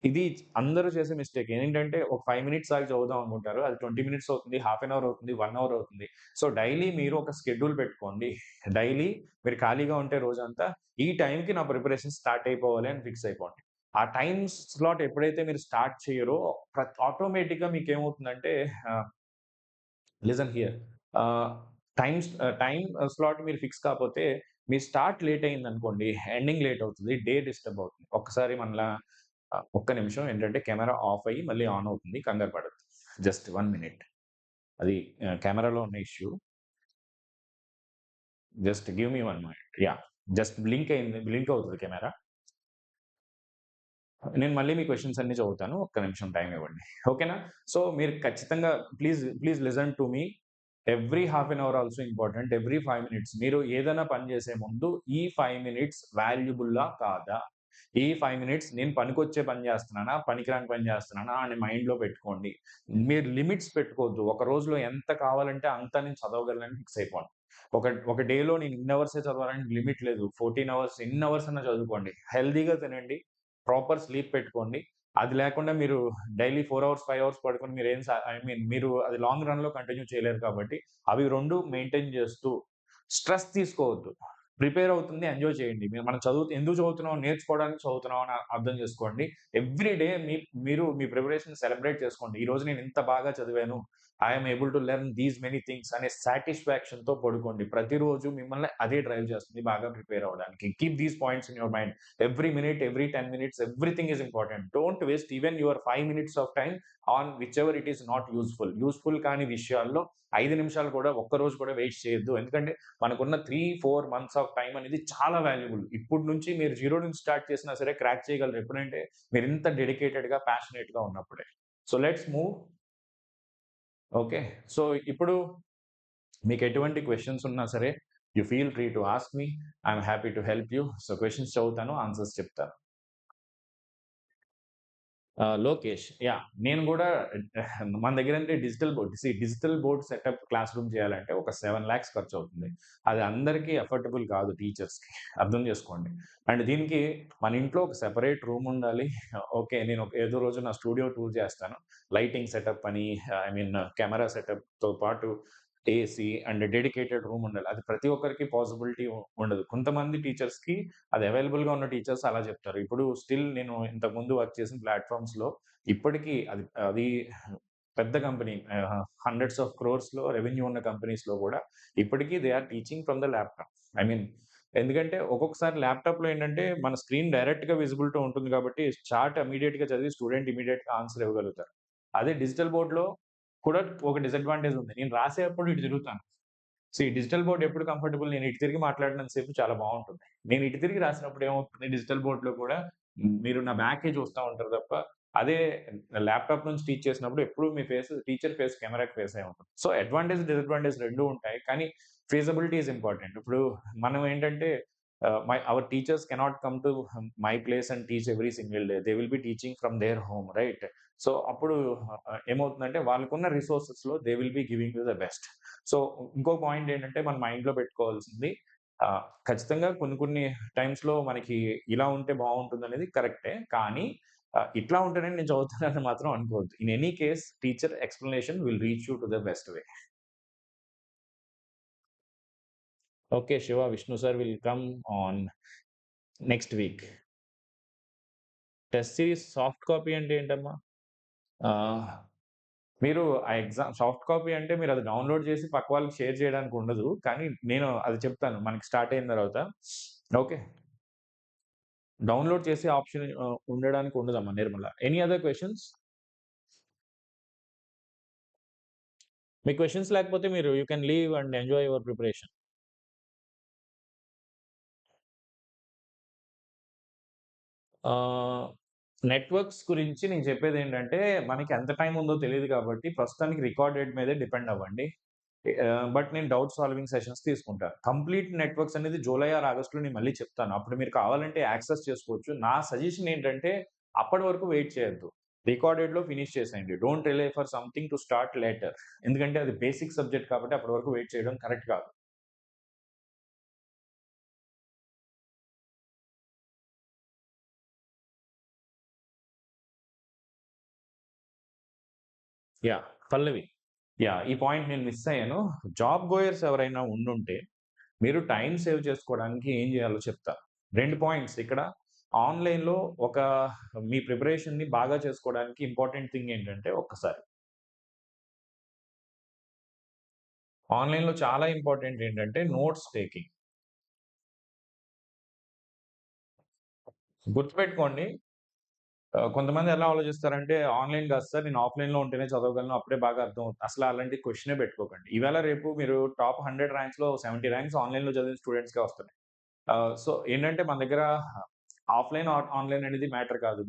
ఇది అందరూ చేసే మిస్టేక్. ఏంటంటే ఒక 5 మినిట్స్ ఆగి చదువుదాం అనుకుంటారు. అది 20 మినిట్స్ అవుతుంది, హాఫ్ ఎన్ అవర్ అవుతుంది, 1 అవర్ అవుతుంది. సో, డైలీ మీరు ఒక షెడ్యూల్ పెట్టుకోండి. డైలీ మీరు ఖాళీగా ఉంటే రోజంతా ఈ టైంకి నా ప్రిపరేషన్ స్టార్ట్ అయిపోవాలి అని ఫిక్స్ అయిపోండి. ఆ టైమ్ స్లాట్ ఎప్పుడైతే మీరు స్టార్ట్ చేయరో ఆటోమేటిక్‌గా మీకేమవుతుందంటే ఆహ్ లిజన్ హియర్. ఆహ్, టైమ్ స్లాట్ మీరు ఫిక్స్ కాపోతే, మీ స్టార్ట్ లేట్ అయిందనుకోండి, ఎండింగ్ లేట్ అవుతది. డే డిస్టర్బ్ అవుతుంది. ఒక్కసారి మళ్ళా ఒక్క నిమిషం ఏంటంటే కెమెరా ఆఫ్ అయ్యి మళ్ళీ ఆన్ అవుతుంది. కంగారు పడొద్దు. Just 1 minute. అది కెమెరాలో ఉన్న issue. Just give me 1 minute. Yeah! Just blink అయింది. బ్లింక్ అవుతది కెమెరా. నేను మళ్ళీ మీ క్వెషన్స్ అన్నీ చదువుతాను. ఒక్క నిమిషం టైమ్ ఇవ్వండి. ఓకేనా? సో, మీరు ఖచ్చితంగా please listen to me. Every half an hour also important. Every 5 minutes మీరు ఏదైనా పని చేసే ముందు ఈ 5 మినిట్స్ వాల్యుబుల్లా కాదా? ఈ 5 మినిట్స్ నేను పనికొచ్చే పని చేస్తున్నానా? పనికిరాని పని చేస్తున్నానా? అని మైండ్‌లో పెట్టుకోండి. మీరు లిమిట్స్ పెట్టుకోవద్దు. ఒక రోజులో ఎంత కావాలంటే అంత నేను చదవగలనని ఫిక్స్ అయిపోండి. ఒక ఒక డేలో నేను ఇన్ని అవర్సే చదవాలని లిమిట్ లేదు. 14 అవర్స్, ఎన్ని అవర్స్ అన్నా చదువుకోండి. హెల్తీగా తినండి. ప్రాపర్ స్లీప్ పెట్టుకోండి. అది లేకుండా మీరు డైలీ 4 అవర్స్, 5 అవర్స్ పడుకొని మీరేం ఐ మీన్ మీరు అది లాంగ్ రన్‌లో కంటిన్యూ చేయలేరు కాబట్టి, అవి 2 మెయింటైన్ చేస్తూ స్ట్రెస్ తీసుకోవద్దు. ప్రిపేర్ అవుతుంది. ఎంజాయ్ చేయండి. మనం ఎందుకు చదువుతున్నాం? నేర్చుకోవడానికి చదువుతున్నాం అని అర్థం చేసుకోండి. ఎవ్రీ డే మీరు మీ ప్రిపరేషన్ సెలబ్రేట్ చేసుకోండి. ఈరోజు నేను ఇంత బాగా చదివాను. I am able to learn these many things అనే సాటిస్ఫాక్షన్‌తో పడుకోండి. ప్రతిరోజు మిమ్మల్ని అదే డ్రైవ్ చేస్తుంది బాగా ప్రిపేర్ అవ్వడానికి. Keep these points in your mind. Every minute, every 10 minutes everything is important. Don't waste even your 5 minutes of time on which ever it is not useful. Useful కాని విషయాల్లో 5 నిమిషాలు కూడా ఒక్కరోజు కూడా వేస్ట్ చేయొద్దు. ఎందుకంటే మనకున్న 3, 4 మంత్స్ ఆఫ్ టైమ్ అనేది చాలా వాల్యుబుల్. ఇప్పటి నుంచి మీరు జీరో నుంచి స్టార్ట్ చేసినా సరే క్రాక్ చేయగలరు. ఎప్పుడంటే మీరింత డెడికేటెడ్‌గా, ప్యాషనేట్‌గా ఉన్నప్పుడే. So let's move. Okay. So ఇప్పుడు మీకు ఎటువంటి క్వెషన్స్ ఉన్నా సరే you feel free to ask me. I am happy to help you. So questions చదువుతాను, ఆన్సర్స్ చెప్తాను. లోకేష్. యాహ్! నేను గూడా మన దగ్గరేంటి digital board setup class room చేయాలంటే ఒక 7,00,000 ఖర్చవుతుంది. అది అందరికీ అఫోర్డబుల్ కాదు టీచర్స్‌కి. అర్థం చేసుకోండి. అండ్ దీనికి మన ఇంట్లో ఒక సెపరేట్ రూమ్ ఉండాలి. ఓకే. నేను ఏదో రోజు నా స్టూడియో టూర్ చేస్తాను. లైటింగ్ సెటప్ అని ఐ మీన్ కెమెరా సెటప్‌తో పాటు ఏసీ అండ్ డెడికేటెడ్ రూమ్ ఉండాలి. అది ప్రతి ఒక్కరికి పాసిబిలిటీ ఉండదు. కొంతమంది టీచర్స్‌కి అది అవైలబుల్‌గా ఉన్న టీచర్స్ అలా చెప్తారు. ఇప్పుడు స్టిల్ నేను ఇంతకుముందు వర్క్ చేసిన ప్లాట్‌ఫార్మ్స్‌లో ఇప్పటికి అది పెద్ద కంపెనీ హండ్రెడ్స్ ఆఫ్ క్రోర్స్‌లో రెవెన్యూ ఉన్న కంపెనీస్‌లో గూడా ఇప్పటికి they are teaching from the laptop. I mean ఎందుకంటే ఒక్కొక్కసారి ల్యాప్‌టాప్‌లో ఏంటంటే మన స్క్రీన్ డైరెక్ట్‌గా విజిబిలిటీ ఉంటుంది కాబట్టి చార్ట్ ఇమ్మీడియేట్‌గా చదివి స్టూడెంట్ ఇమ్మీడియేట్‌గా ఆన్సర్ ఇవ్వగలుగుతారు. అదే డిజిటల్ బోర్డ్‌లో కూడా ఒక డిసడ్వాంటేజ్ ఉంది. నేను రాసేటప్పుడు ఇటు తిరుగుతాను. డిజిటల్ బోర్డ్ ఎప్పుడు కంఫర్టబుల్, నేను ఇటు తిరిగి మాట్లాడినంత సేపు చాలా బావుంటుంది. నేను ఇటు తిరిగి రాసినప్పుడు ఏమవుతుంది డిజిటల్ బోర్డ్‌లో కూడా మీరు నా బ్యాకే చూస్తా ఉంటారు తప్ప, అదే ల్యాప్‌టాప్ నుంచి టీచ్ చేసినప్పుడు ఎప్పుడు మీ టీచర్ ఫేస్ కెమెరాకి ఫేస్ అయ్యి ఉంటుంది. సో అడ్వాంటేజ్, డిసడ్వాంటేజ్ 2 ఉంటాయి. కానీ ఫీజబిలిటీ ఈస్ ఇంపార్టెంట్. ఇప్పుడు మనం ఏంటంటే our teachers cannot come to my place and teach every single day. They will be teaching from their home right? So అప్పుడు ఏమవుతుందంటే వాళ్ళకున్న రిసోర్సెస్‌లో they will be giving you the best. So ఇంకో point ఏంటంటే మనం మైండ్‌లో పెట్టుకోవాల్సింది ఖచ్చితంగా కొన్ని కొన్ని టైమ్స్‌లో మనకి ఇలా ఉంటే బావుంటుందనేది కరెక్టే. కానీ ఇట్లా ఉంటేనే నేను చదువుతానని మాత్రం అనుకోవద్దు. In any case teacher explanation will reach you to the best way. Okay. Shiva, Vishnu sir will come on next week. Test series soft copy అంటే ఏంటమ్మా? ఆహ్, మీరు ఆ సాఫ్ట్ కాపీ అంటే మీరది డౌన్‌లోడ్ చేసి పక్క వాళ్ళకి షేర్ చేయడానికి ఉండదు. కానీ నేను అది చెప్తాను మనకి స్టార్ట్ అయిన తర్వాత. ఓకే. డౌన్‌లోడ్ చేసే ఆప్షన్ ఉండడానికి ఉండదమ్మా నిర్మల. Any other questions? మీకు క్వెషన్స్ లేకపోతే మీరు you can leave and enjoy your preparation. Ah, networks గురించి నేను చెప్పేదేంటంటే, మనకి ఎంత టైమ్ ఉందో తెలీదు కాబట్టి, ప్రస్తుతానికి రికార్డెడ్ మీదే డిపెండ్ అవ్వండి. బట్ నేను డౌట్ సాల్వింగ్ సెషన్స్ తీసుకుంటాను. కంప్లీట్ నెట్‌వర్క్స్ అనేది జూలై ఆర్ ఆగస్ట్‌లో నేను మళ్ళీ చెప్తాను. అప్పుడు మీరు కావాలంటే యాక్సెస్ చేసుకోవచ్చు. నా సజెషన్ ఏంటంటే, అప్పటి వరకు వెయిట్ చేయొద్దు. రికార్డెడ్‌లో ఫినిష్ చేసేయండి. Don't rely for something to start later. ఎందుకంటే అది బేసిక్ సబ్జెక్ట్ కాబట్టి అప్పటి వరకు వెయిట్ చేయడం కరెక్ట్ కాదు. యాహ్! పల్లవి. ఈ పాయింట్ నేను మిస్ అయ్యాను. జాబ్ గోయర్స్ ఎవరైనా ఉండుంటే, మీరు టైమ్ సేవ్ చేసుకోవడానికి ఏం జేయాలో చెప్తా. 2 పాయింట్స్ ఇక్కడ. ఆన్‌లైన్‌లో ఒక మీ ప్రిపరేషన్‌ని బాగా చేసుకోవడానికి ఇంపార్టెంట్ థింగ్ ఏంటంటే ఒక్కసారి ఆన్‌లైన్‌లో చాలా ఇంపార్టెంట్ ఏంటంటే నోట్స్ టేకింగ్. గుర్తుపెట్టుకోండి. కొంతమంది ఎలా ఆలోచిస్తారంటే ఆన్‌లైన్ కాదు సార్, నేను ఆఫ్‌లైన్‌లో ఉంటేనే చదవగలను. అప్పుడే బాగా అర్థం అవుతుంది. అసలు అలాంటి క్వెషనే పెట్టుకోకండి. ఇవాళ రేపు మీరు టాప్ 100 ర్యాంక్స్‌లో 70 ర్యాంక్స్ ఆన్‌లైన్‌లో చదివిన స్టూడెంట్స్‌కే వస్తున్నాయి. సో, ఏంటంటే మన దగ్గర ఆఫ్‌లైన్, ఆన్‌లైన్ అనేది మ్యాటర్ కాదు.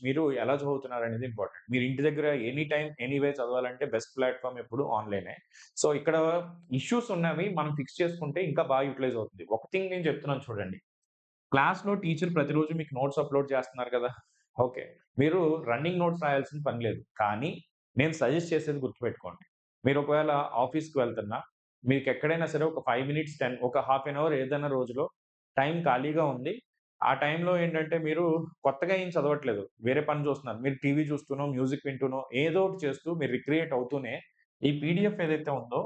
మీరు ఎలా చదువుతున్నారనేది ఇంపార్టెంట్. మీరు ఇంటి దగ్గర ఎనీ టైమ్, ఎనీవే చదవాలంటే బెస్ట్ ప్లాట్‌ఫార్మ్ ఎప్పుడు ఆన్‌లైనే. సో, ఇక్కడ ఇష్యూస్ ఉన్నవి మనం ఫిక్స్ చేసుకుంటే ఇంకా బాగా యుటిలైజ్ అవుతుంది. ఒక థింగ్ నేను చెప్తున్నాను చూడండి. క్లాస్‌లో టీచర్ ప్రతిరోజు మీకు నోట్స్ అప్‌లోడ్ చేస్తున్నారు కదా! ఓకే. మీరు రన్నింగ్ నోట్స్ రాయాల్సిన పని లేదు. కానీ నేను సజెస్ట్ చేసేది గుర్తుపెట్టుకోండి. మీరు ఒకవేళ ఆఫీస్‌కి వెళ్తున్నా, మీకెక్కడైనా సరే ఒక 5 మినిట్స్, ఒక హాఫ్ ఎన్ అవర్ ఏదైనా రోజులో టైం ఖాళీగా ఉంది. ఆ టైంలో ఏంటంటే మీరు కొత్తగా ఏం చదవట్లేదు. వేరే పని చూస్తున్నారు. మీరు టీవీ చూస్తూనో, మ్యూజిక్ వింటూనో ఏదో ఒకటి చేస్తూ మీరు రిక్రియేట్ అవుతూనే ఈ పీడీఎఫ్ ఏదైతే ఉందో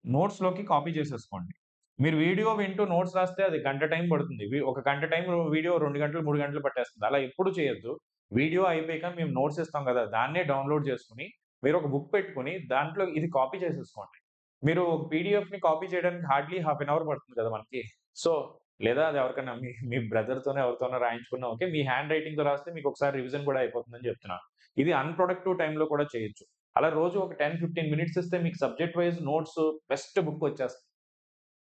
నోట్స్‌లోకి కాపీ చేసేసుకోండి. మీరు వీడియో వింటూ నోట్స్ రాస్తే అది గంట టైం పడుతుంది. ఒక గంట టైం వీడియో 2 గంటలు, 3 గంటలు పట్టేస్తుంది. అలా ఎప్పుడు చేయొద్దు. వీడియో అయిపోయాక మేము నోట్స్ ఇస్తాం గదా! దాన్నే డౌన్‌లోడ్ చేసుకొని, మీరు ఒక బుక్ పెట్టుకొని దాంట్లో ఇది కాపీ చేసేసుకోండి. మీరు పీడీఎఫ్‌ని కాపీ చేయడానికి హార్డ్‌లీ హాఫ్ ఎన్ అవర్ పడుతుంది కదా మనకి. సో, లేదా అది ఎవరికన్నా మీ మీ బ్రదర్‌తోనో ఎవరితోనో రాయించుకున్నా ఓకే. మీ హ్యాండ్ రైటింగ్‌తో రాస్తే మీకు ఒకసారి రివిజన్ కూడా అయిపోతుందని చెప్తున్నాను. ఇది అన్‌ప్రొడక్టివ్ టైమ్‌లో కూడా చేయొచ్చు. అలా రోజు ఒక 10, 15 మినిట్స్ ఇస్తే మీకు subject wise notes best book వచ్చేస్తుంది.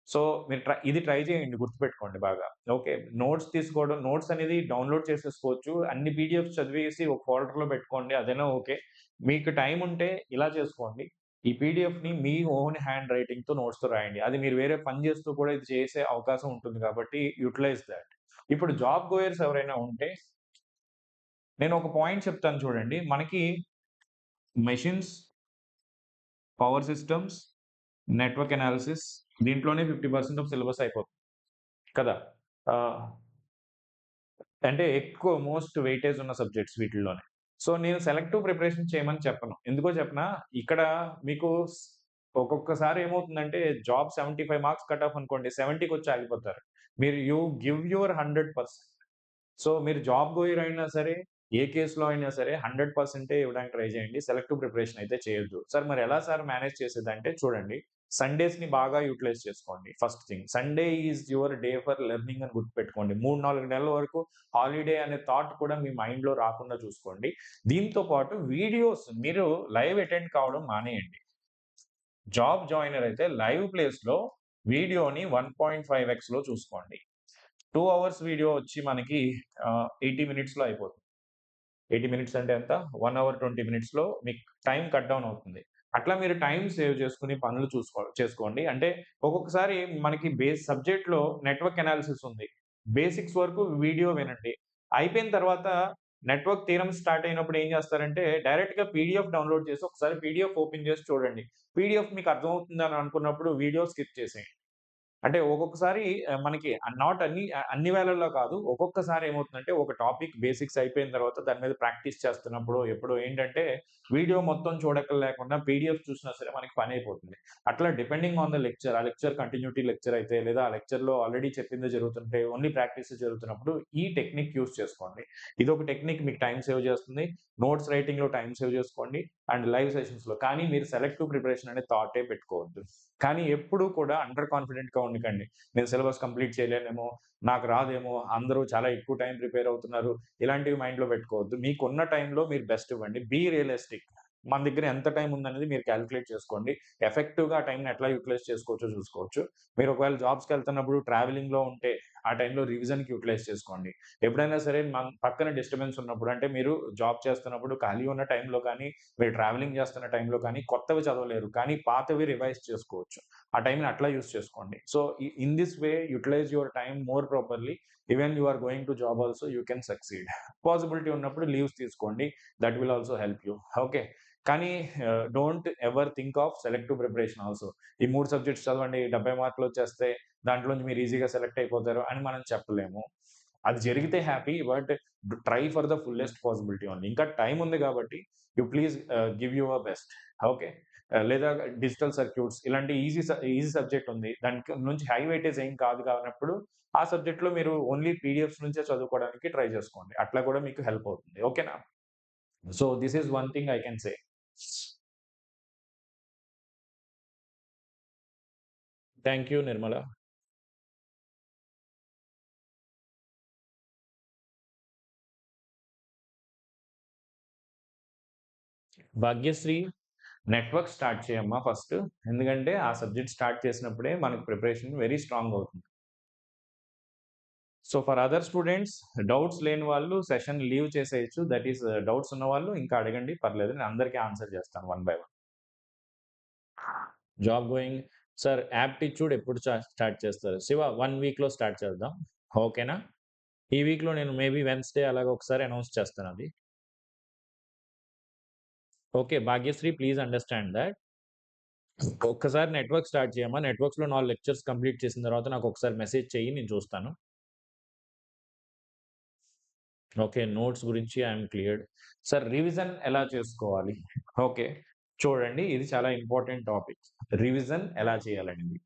సో, మీరు ఇది ట్రై చేయండి గుర్తుపెట్టుకోండి బాగా. ఓకే. నోట్స్ తీసుకోవడం నోట్స్ అనేది డౌన్‌లోడ్ చేసేసుకోవచ్చు. అన్ని పీడీఎఫ్స్ చదివేసి ఒక ఫోల్డర్‌లో పెట్టుకోండి. అదైనా ఓకే. మీకు టైమ్ ఉంటే ఇలా చేసుకోండి. ఈ పీడీఎఫ్‌ని మీ ఓన్ హ్యాండ్ రైటింగ్‌తో నోట్స్‌తో రాయండి. అది మీరు వేరే పని చేస్తూ కూడా ఇది చేసే అవకాశం ఉంటుంది కాబట్టి యుటిలైజ్ థాట్. ఇప్పుడు జాబ్ గోయర్స్ ఎవరైనా ఉంటే నేను ఒక పాయింట్ చెప్తాను చూడండి. మనకి machines, power systems, network analysis దీంట్లోనే 50% ఆఫ్ సిలబస్ అయిపోతుంది కదా! ఆహ్, అంటే ఎక్కువ మోస్ట్ వెయిటేజ్ ఉన్న సబ్జెక్ట్స్ వీటిల్లోనే. సో, నేను సెలెక్టివ్ ప్రిపరేషన్ చేయమని చెప్పను. ఎందుకో చెప్పనా? ఇక్కడ మీకు ఒక్కొక్కసారి ఏమవుతుందంటే జాబ్ 75 మార్క్స్ కట్ ఆఫ్ అనుకోండి. 70కొచ్చి ఆగిపోతారు. మీరు గివ్ యువర్ 100%. సో, మీరు జాబ్ గోయర్ అయినా సరే, ఏ కేస్‌లో అయినా సరే 100% ఇవ్వడానికి ట్రై చేయండి. సెలెక్టివ్ ప్రిపరేషన్ అయితే చేయొద్దు. సార్ మరి ఎలా సార్ మేనేజ్ చేసేదంటే చూడండి, సండేస్‌ని బాగా యుటిలైజ్ చేసుకోండి first thing. Sunday is your day for learning అని గుర్తుపెట్టుకోండి. 3, 4 నెలల వరకు హాలిడే అనే థాట్ కూడా మీ మైండ్‌లో రాకుండా చూసుకోండి. దీంతో పాటు వీడియోస్ మీరు లైవ్ అటెండ్ కావడం మానేయండి. జాబ్ జాయినర్ అయితే లైవ్ ప్లేస్‌లో వీడియోని 1.5x చూసుకోండి. 2 అవర్స్ వీడియో వచ్చి మనకి 80 మినిట్స్‌లో అయిపోతుంది. 80 మినిట్స్ అంటే ఎంత? 1 అవర్ 20 మినిట్స్‌లో మీకు టైమ్ కట్ డౌన్ అవుతుంది. అట్లా మీరు టైమ్ సేవ్ చేసుకొని పనులు చేసుకోండి. అంటే ఒక్కొక్కసారి మనకి సబ్జెక్ట్‌లో నెట్వర్క్ అనాలిసిస్ ఉంది. బేసిక్స్ వరకు వీడియో వినండి. అయిపోయిన తర్వాత నెట్వర్క్ థియరమ్ స్టార్ట్ అయినప్పుడు ఏం చేస్తారంటే డైరెక్ట్‌గా పీడీఎఫ్ డౌన్‌లోడ్ చేసి ఒకసారి పీడీఎఫ్ ఓపెన్ చేసి చూడండి. పీడీఎఫ్ మీకు అర్థమవుతుందని అనుకున్నప్పుడు వీడియో స్కిప్ చేసేయండి. అంటే ఒక్కొక్కసారి మనకి అన్ని వేళల్లో కాదు. ఒక్కొక్కసారి ఏమవుతుందంటే ఒక టాపిక్ బేసిక్స్ అయిపోయిన తర్వాత దాని మీద ప్రాక్టీస్ చేస్తున్నప్పుడో, ఎప్పుడో ఏంటంటే వీడియో మొత్తం చూడక్కర్లేకుండా పీడీఎఫ్ చూసినా సరే మనకి పనైపోతుంది. అట్లా డిపెండింగ్ ఆన్ ద లెక్చర్. ఆ లెక్చర్ కంటిన్యూటీ లెక్చర్ అయితే లేదా ఆ లెక్చర్‌లో ఆల్రెడీ చెప్పిందే జరుగుతుంటే ఓన్లీ ప్రాక్టీసే జరుగుతున్నప్పుడు ఈ టెక్నిక్ యూజ్ చేసుకోండి. ఇదొక టెక్నిక్ మీకు టైమ్ సేవ్ చేస్తుంది. నోట్స్ రైటింగ్‌లో టైమ్ సేవ్ చేసుకోండి. అండ్ లైవ్ సెషన్స్‌లో. కానీ మీరు సెలెక్టివ్ ప్రిపరేషన్ అనే థాటే పెట్టుకోవద్దు. కానీ ఎప్పుడూ కూడా అండర్ కాన్ఫిడెంట్‌గా ఉండకండి. నేను సిలబస్ కంప్లీట్ చేయలేనేమో, నాకు రాదేమో, అందరూ చాలా ఎక్కువ టైం ప్రిపేర్ అవుతున్నారు. ఇలాంటివి మైండ్‌లో పెట్టుకోవద్దు. మీకున్న టైంలో మీరు బెస్ట్ ఇవ్వండి. Be realistic. మన దగ్గర ఎంత టైం ఉందనేది మీరు కాలిక్యులేట్ చేసుకోండి. ఎఫెక్టివ్‌గా ఆ టైంని ఎట్లా యుటిలైజ్ చేసుకోవచ్చో చూసుకోవచ్చు. మీరు ఒకవేళ జాబ్స్‌కెళ్తున్నప్పుడు ట్రావెలింగ్‌లో ఉంటే, ఆ టైంలో రివిజన్‌కి యుటిలైజ్ చేసుకోండి. ఎప్పుడైనా సరే పక్కన డిస్టర్బెన్స్ ఉన్నప్పుడు అంటే మీరు జాబ్ చేస్తున్నప్పుడు ఖాళీ ఉన్న టైంలో కానీ, మీరు ట్రావెలింగ్ చేస్తున్న టైంలో కానీ కొత్తవి చదవలేరు. కానీ పాతవి రివైజ్ చేసుకోవచ్చు. ఆ టైంని అట్లా యూజ్ చేసుకోండి. So, in this way utilize your time more properly. Even you are going to job also you can succeed. Possibility ఉన్నప్పుడు లీవ్స్ తీసుకోండి. That will also help you. Okay. కానీ don't ever think of selective preparation also. ఈ 3 subjects చదవండి 70 మార్కులొచ్చేస్తాయి. దాంట్లోంచి మీరు ఈజీగా select అయిపోతారు అని మనం చెప్పలేము. అది జరిగితే happy. But try for the fullest possibility only. ఇంకా టైమ్ ఉంది కాబట్టి you please give your best. Okay. లేదా డిజిటల్ సర్క్యూట్స్ ఇలాంటి ఈజీ సబ్జెక్ట్ ఉంది. దానికి నుంచి హై వెయిటేజ్ ఏం కాదు కానప్పుడు ఆ సబ్జెక్ట్‌లో మీరు ఓన్లీ పీడీఎఫ్స్ నుంచే చదువుకోవడానికి ట్రై చేసుకోండి. అట్లా కూడా మీకు హెల్ప్ అవుతుంది. ఓకేనా? So, this is one thing I can say. Thank you Nirmala. Bhagyashri network start చేయమ్మా ఫస్ట్. ఎందుకంటే ఆ సబ్జెక్ట్ స్టార్ట్ చేసినప్పుడే మనకు ప్రిపరేషన్ వెరీ స్ట్రాంగ్ అవుతుంది. So, for other students doubts లేని వాళ్ళు సెషన్ లీవ్ చేసేయొచ్చు. దట్ ఈస్ డౌట్స్ ఉన్నవాళ్ళు ఇంకా అడగండి పర్లేదు. నేను అందరికి ఆన్సర్ చేస్తాను one by one. Job going sir aptitude ఎప్పుడు స్టార్ట్ చేస్తారు? శివ 1 వీక్‌లో స్టార్ట్ చేద్దాం. ఓకేనా? ఈ వీక్‌లో నేను మేబీ వెడ్నెస్‌డే అలాగ ఒకసారి అనౌన్స్ చేస్తాను అది. Okay. Bhagyashree please understand that. ఒక్కసారి నెట్వర్క్ స్టార్ట్ చేయమ్మా. నెట్వర్క్స్‌లో 4 లెక్చర్స్ కంప్లీట్ చేసిన తర్వాత నాకొకసారి మెసేజ్ చెయ్యి నేను చూస్తాను. ఓకే. నోట్స్ గురించి ఐయామ్ క్లియర్డ్. సార్ రివిజన్ ఎలా చేసుకోవాలి? ఓకే. చూడండి ఇది చాలా ఇంపార్టెంట్ టాపిక్. రివిజన్ ఎలా చేయాలనేది.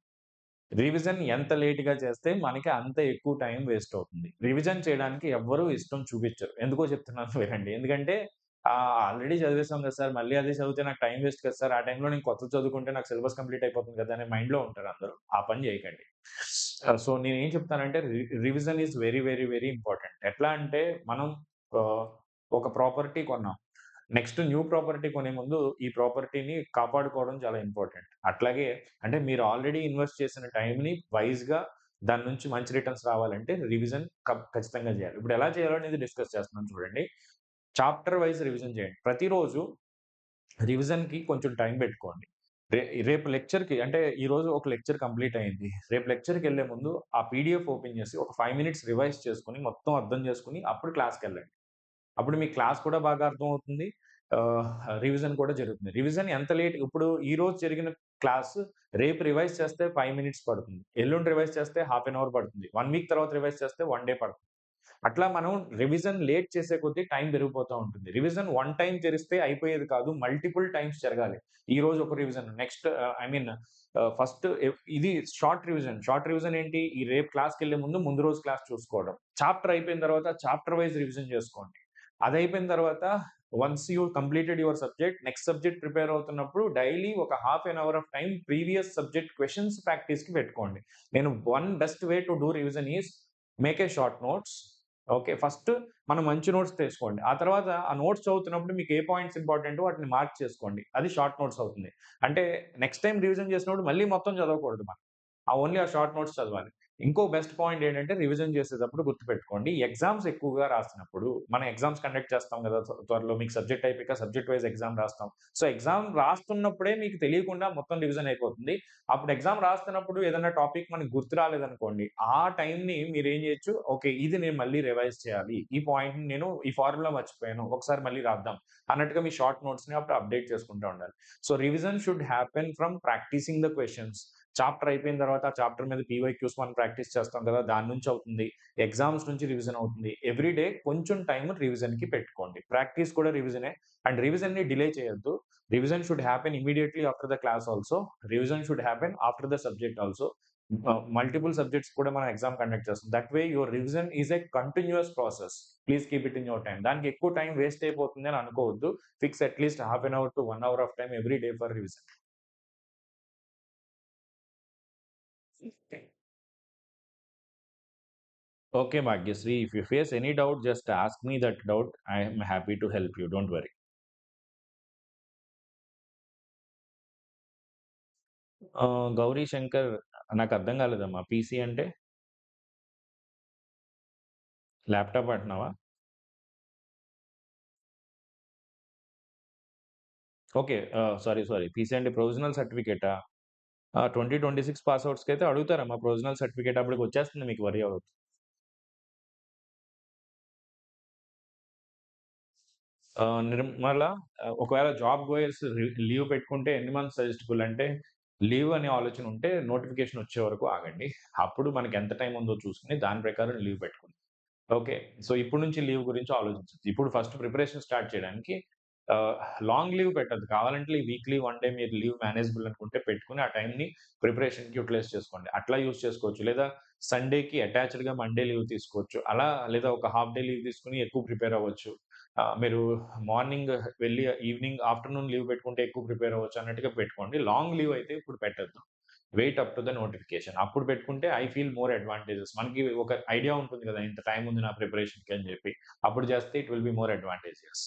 రివిజన్ ఎంత లేట్‌గా చేస్తే మనకి అంత ఎక్కువ టైం వేస్ట్ అవుతుంది. రివిజన్ చేయడానికి ఎవ్వరు ఇష్టం చూపిచ్చరు. ఎందుకో చెప్తున్నాను వినండి. ఎందుకంటే ఆల్రెడీ చదివేసాం కదా సార్! మళ్ళీ అదే చదివితే నాకు టైం వేస్ట్ కదా సార్! ఆ టైంలో నేను కొత్తది చదువుకుంటే నాకు సిలబస్ కంప్లీట్ అయిపోతుంది కదా! అనే మైండ్‌లో ఉంటారు అందరూ. ఆ పని చేయకండి. సో, నేనేం చెప్తానంటే revision is very, very, very important. ఎట్లా అంటే మనం ఆహ్, ఒక ప్రాపర్టీ కొన్నాం. నెక్స్ట్ న్యూ ప్రాపర్టీ కొనే ముందు ఈ ప్రాపర్టీని కాపాడుకోవడం చాలా ఇంపార్టెంట్. అట్లాగే అంటే మీరు ఆల్రెడీ ఇన్వెస్ట్ చేసిన టైమ్‌ని వైస్‌గా దాని నుంచి మంచి రిటర్న్స్ రావాలంటే రివిజన్ ఖచ్చితంగా చేయాలి. ఇప్పుడు ఎలా చేయాలో అనేది డిస్కస్ చేస్తున్నాను చూడండి. చాప్టర్ వైస్ రివిజన్ చేయండి. ప్రతిరోజు రివిజన్‌కి కొంచెం టైం పెట్టుకోండి. రే రేపు లెక్చర్‌కి అంటే ఈరోజు ఒక లెక్చర్ కంప్లీట్ అయింది. రేపు లెక్చర్‌కెళ్ళే ముందు ఆ పీడీఎఫ్ ఓపెన్ చేసి ఒక 5 మినిట్స్ రివైజ్ చేసుకొని మొత్తం అర్థం చేసుకొని అప్పుడు క్లాస్‌కెళ్ళండి. అప్పుడు మీకు క్లాస్ కూడా బాగా అర్థమవుతుంది. ఆహ్, రివిజన్ కూడా జరుగుతుంది. రివిజన్ ఎంత లేట్ ఇప్పుడు ఈరోజు జరిగిన క్లాస్ రేపు రివైజ్ చేస్తే 5 మినిట్స్ పడుతుంది. ఎల్లుండి రివైజ్ చేస్తే హాఫ్ ఎన్ అవర్ పడుతుంది. 1 వీక్ తర్వాత రివైజ్ చేస్తే 1 డే పడుతుంది. అట్లా మనం రివిజన్ లేట్ చేసే కొద్దీ టైం పెరిగిపోతా ఉంటుంది. రివిజన్ వన్ టైమ్ చేస్తే అయిపోయేది కాదు. మల్టిపుల్ టైమ్స్ జరగాలి. ఈరోజు ఒక revision next I mean first ఇది షార్ట్ రివిజన్. షార్ట్ రివిజన్ ఏంటి? ఈ రేపు క్లాస్‌కెళ్ళే ముందు, ముందు రోజు క్లాస్ చూసుకోవడం. చాప్టర్ అయిపోయిన తర్వాత చాప్టర్ వైస్ రివిజన్ చేసుకోండి. అదయిపోయిన తర్వాత once you completed your subject, next subject prepare అవుతున్నప్పుడు డైలీ ఒక half an hour of time previous subject questions ప్రాక్టీస్‌కి పెట్టుకోండి. నేను one best way to do revision is make a short notes. Okay. First మనం మంచి నోట్స్ తెచ్చుకోండి. ఆ తర్వాత ఆ నోట్స్ చదువుతున్నప్పుడు మీకు ఏ పాయింట్స్ ఇంపార్టెంటో వాటిని మార్క్ చేసుకోండి. అది షార్ట్ నోట్స్ అవుతుంది. అంటే నెక్స్ట్ టైమ్ రివిజన్ చేసినప్పుడు మళ్ళీ మొత్తం చదవకూడదు మనం. ఓన్లీ ఆ షార్ట్ నోట్స్ చదవాలి. ఇంకో బెస్ట్ పాయింట్ ఏంటంటే రివిజన్ చేసేటప్పుడు గుర్తుపెట్టుకోండి. ఎగ్జామ్స్ ఎక్కువగా రాసినప్పుడు మనం ఎగ్జామ్స్ కండక్ట్ చేస్తాం గదా! త్వరలో మీకు సబ్జెక్ట్ అయిపోయాక సబ్జెక్ట్ వైస్ ఎగ్జామ్ రాస్తాం. సో, ఎగ్జామ్ రాస్తున్నప్పుడే మీకు తెలియకుండా మొత్తం రివిజన్ అయిపోతుంది. అప్పుడు ఎగ్జామ్ రాస్తున్నప్పుడు ఏదైనా టాపిక్ మనకు గుర్తు రాలేదనుకోండి, ఆ టైమ్‌ని మీరేం చేయొచ్చు, ఓకే. ఇది నేను మళ్ళీ రివైజ్ చేయాలి. ఈ పాయింట్‌ని నేను ఈ ఫార్ములా మర్చిపోయాను. ఒకసారి మళ్ళీ రాద్దాం అన్నట్టుగా మీ షార్ట్ నోట్స్‌ని అప్పుడు అప్డేట్ చేసుకుంటూ ఉండాలి. So, revision should happen from practicing the questions. Chapter అయిపోయిన తర్వాత ఆ చాప్టర్ మీద పీవైక్యూస్ మనం ప్రాక్టీస్ చేస్తాం కదా! దాని నుంచి అవుతుంది. ఎగ్జామ్స్ నుంచి రివిజన్ అవుతుంది. ఎవ్రీ డే కొంచెం టైమ్ రివిజన్‌కి పెట్టుకోండి. ప్రాక్టీస్ కూడా రివిజనే అండ్ రివిజన్‌ని డిలే చేయొద్దు. Revision should happen immediately after the class also. Revision should happen after the subject also. Multiple subjects కూడా మనం ఎగ్జామ్ కండక్ట్ చేస్తాం. That way your revision is a continuous process. Please keep it in your time. దానికి ఎక్కువ time waste అయిపోతుంది అని అనుకోవద్దు. Fix at least half an hour to 1 hour of time every day for revision. Okay, Bhagyasri, if you face any doubt, just ask me that doubt. I am happy to help you. Don't worry. Gauri Shankar నాకర్థం కాలేదమ్మా. PC అంటే laptop అంటున్నావా? Okay. Sorry. PC అంటే provisional సర్టిఫికేటా? 2026 pass ఔట్స్‌కైతే అడుగుతారమ్మా provisional certificate అప్పటికొచ్చేస్తుంది మీకు worry అవ్వద్దు. నిర్మల ఒకవేళ job goers leave పెట్టుకుంటే ఎన్ని months suggestible అంటే, లీవ్ అనే ఆలోచన ఉంటే నోటిఫికేషన్ వచ్చే వరకు ఆగండి. అప్పుడు మనకి ఎంత టైమ్ ఉందో చూసుకొని దాని ప్రకారం లీవ్ పెట్టుకోండి. ఓకే. సో, ఇప్పటి నుంచి లీవ్ గురించి ఆలోచించొద్దు. ఇప్పుడు ఫస్ట్ ప్రిపరేషన్ స్టార్ట్ చేయడానికి ఆహ్, లాంగ్ లీవ్ పెట్టొద్దు. కావాలంటే వీక్లీ 1 డే మీరు లీవ్ మేనేజబుల్ అనుకుంటే పెట్టుకొని ఆ టైమ్‌ని ప్రిపరేషన్‌కి యుటిలైజ్ చేసుకోండి. అట్లా యూజ్ చేసుకోవచ్చు. లేదా సండేకి అటాచ్డ్‌గా మండే లీవ్ తీసుకోవచ్చు. అలా లేదా ఒక హాఫ్ డే లీవ్ తీసుకొని ఎక్కువ ప్రిపేర్ అవ్వచ్చు. మీరు మార్నింగ్ వెళ్లి ఈవినింగ్, ఆఫ్టర్‌నూన్ లీవ్ పెట్టుకుంటే ఎక్కువ ప్రిపేర్ అవ్వచ్చు అన్నట్టుగా పెట్టుకోండి. లాంగ్ లీవ్ అయితే ఇప్పుడు పెట్టొద్దు. Wait up to the notification. అప్పుడు పెట్టుకుంటే ఐ ఫీల్ మోర్ అడ్వాంటేజెస్. మనకి ఒక ఐడియా ఉంటుంది కదా! ఇంత టైమ్ ఉంది నా ప్రిపరేషన్‌కి అని చెప్పి. అప్పుడు చేస్తే it will be more advantageous.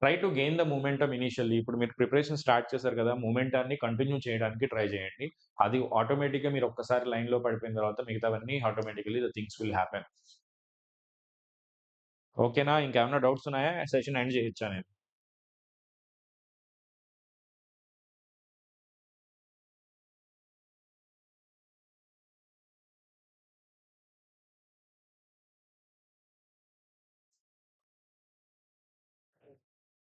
Try to gain the momentum initially. ఇప్పుడు మీరు ప్రిపరేషన్ స్టార్ట్ చేశారు కదా! మొమెంటాన్ని కంటిన్యూ చేయడానికి ట్రై చేయండి. అది ఆటోమేటిక్‌గా మీరు ఒక్కసారి లైన్‌లో పడిపోయిన తర్వాత మిగతావన్నీ automatically the things will happen. ఓకేనా? ఇంకేమన్నా డౌట్స్ ఉన్నాయా? సెషన్ ఎండ్ చేయొచ్చా నేను?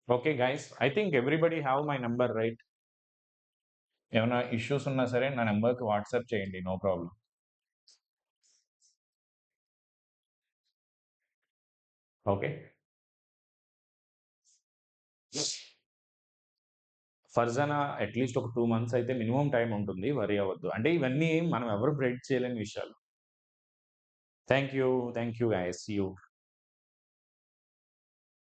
Okay guys. I think everybody have my number right? ఏమైనా ఇష్యూస్ ఉన్నా సరే నా నంబర్‌కి వాట్సాప్ చేయండి. No problem. Okay. Farzana at least ఒక 2 మంత్స్ అయితే మినిమమ్ టైమ్ ఉంటుంది. వరీ అవ్వద్దు. అంటే ఇవన్నీ మనం ఎవరు ప్రెడిక్ట్ చేయలేని విషయాలు. Thank you. Thank you guys. See you.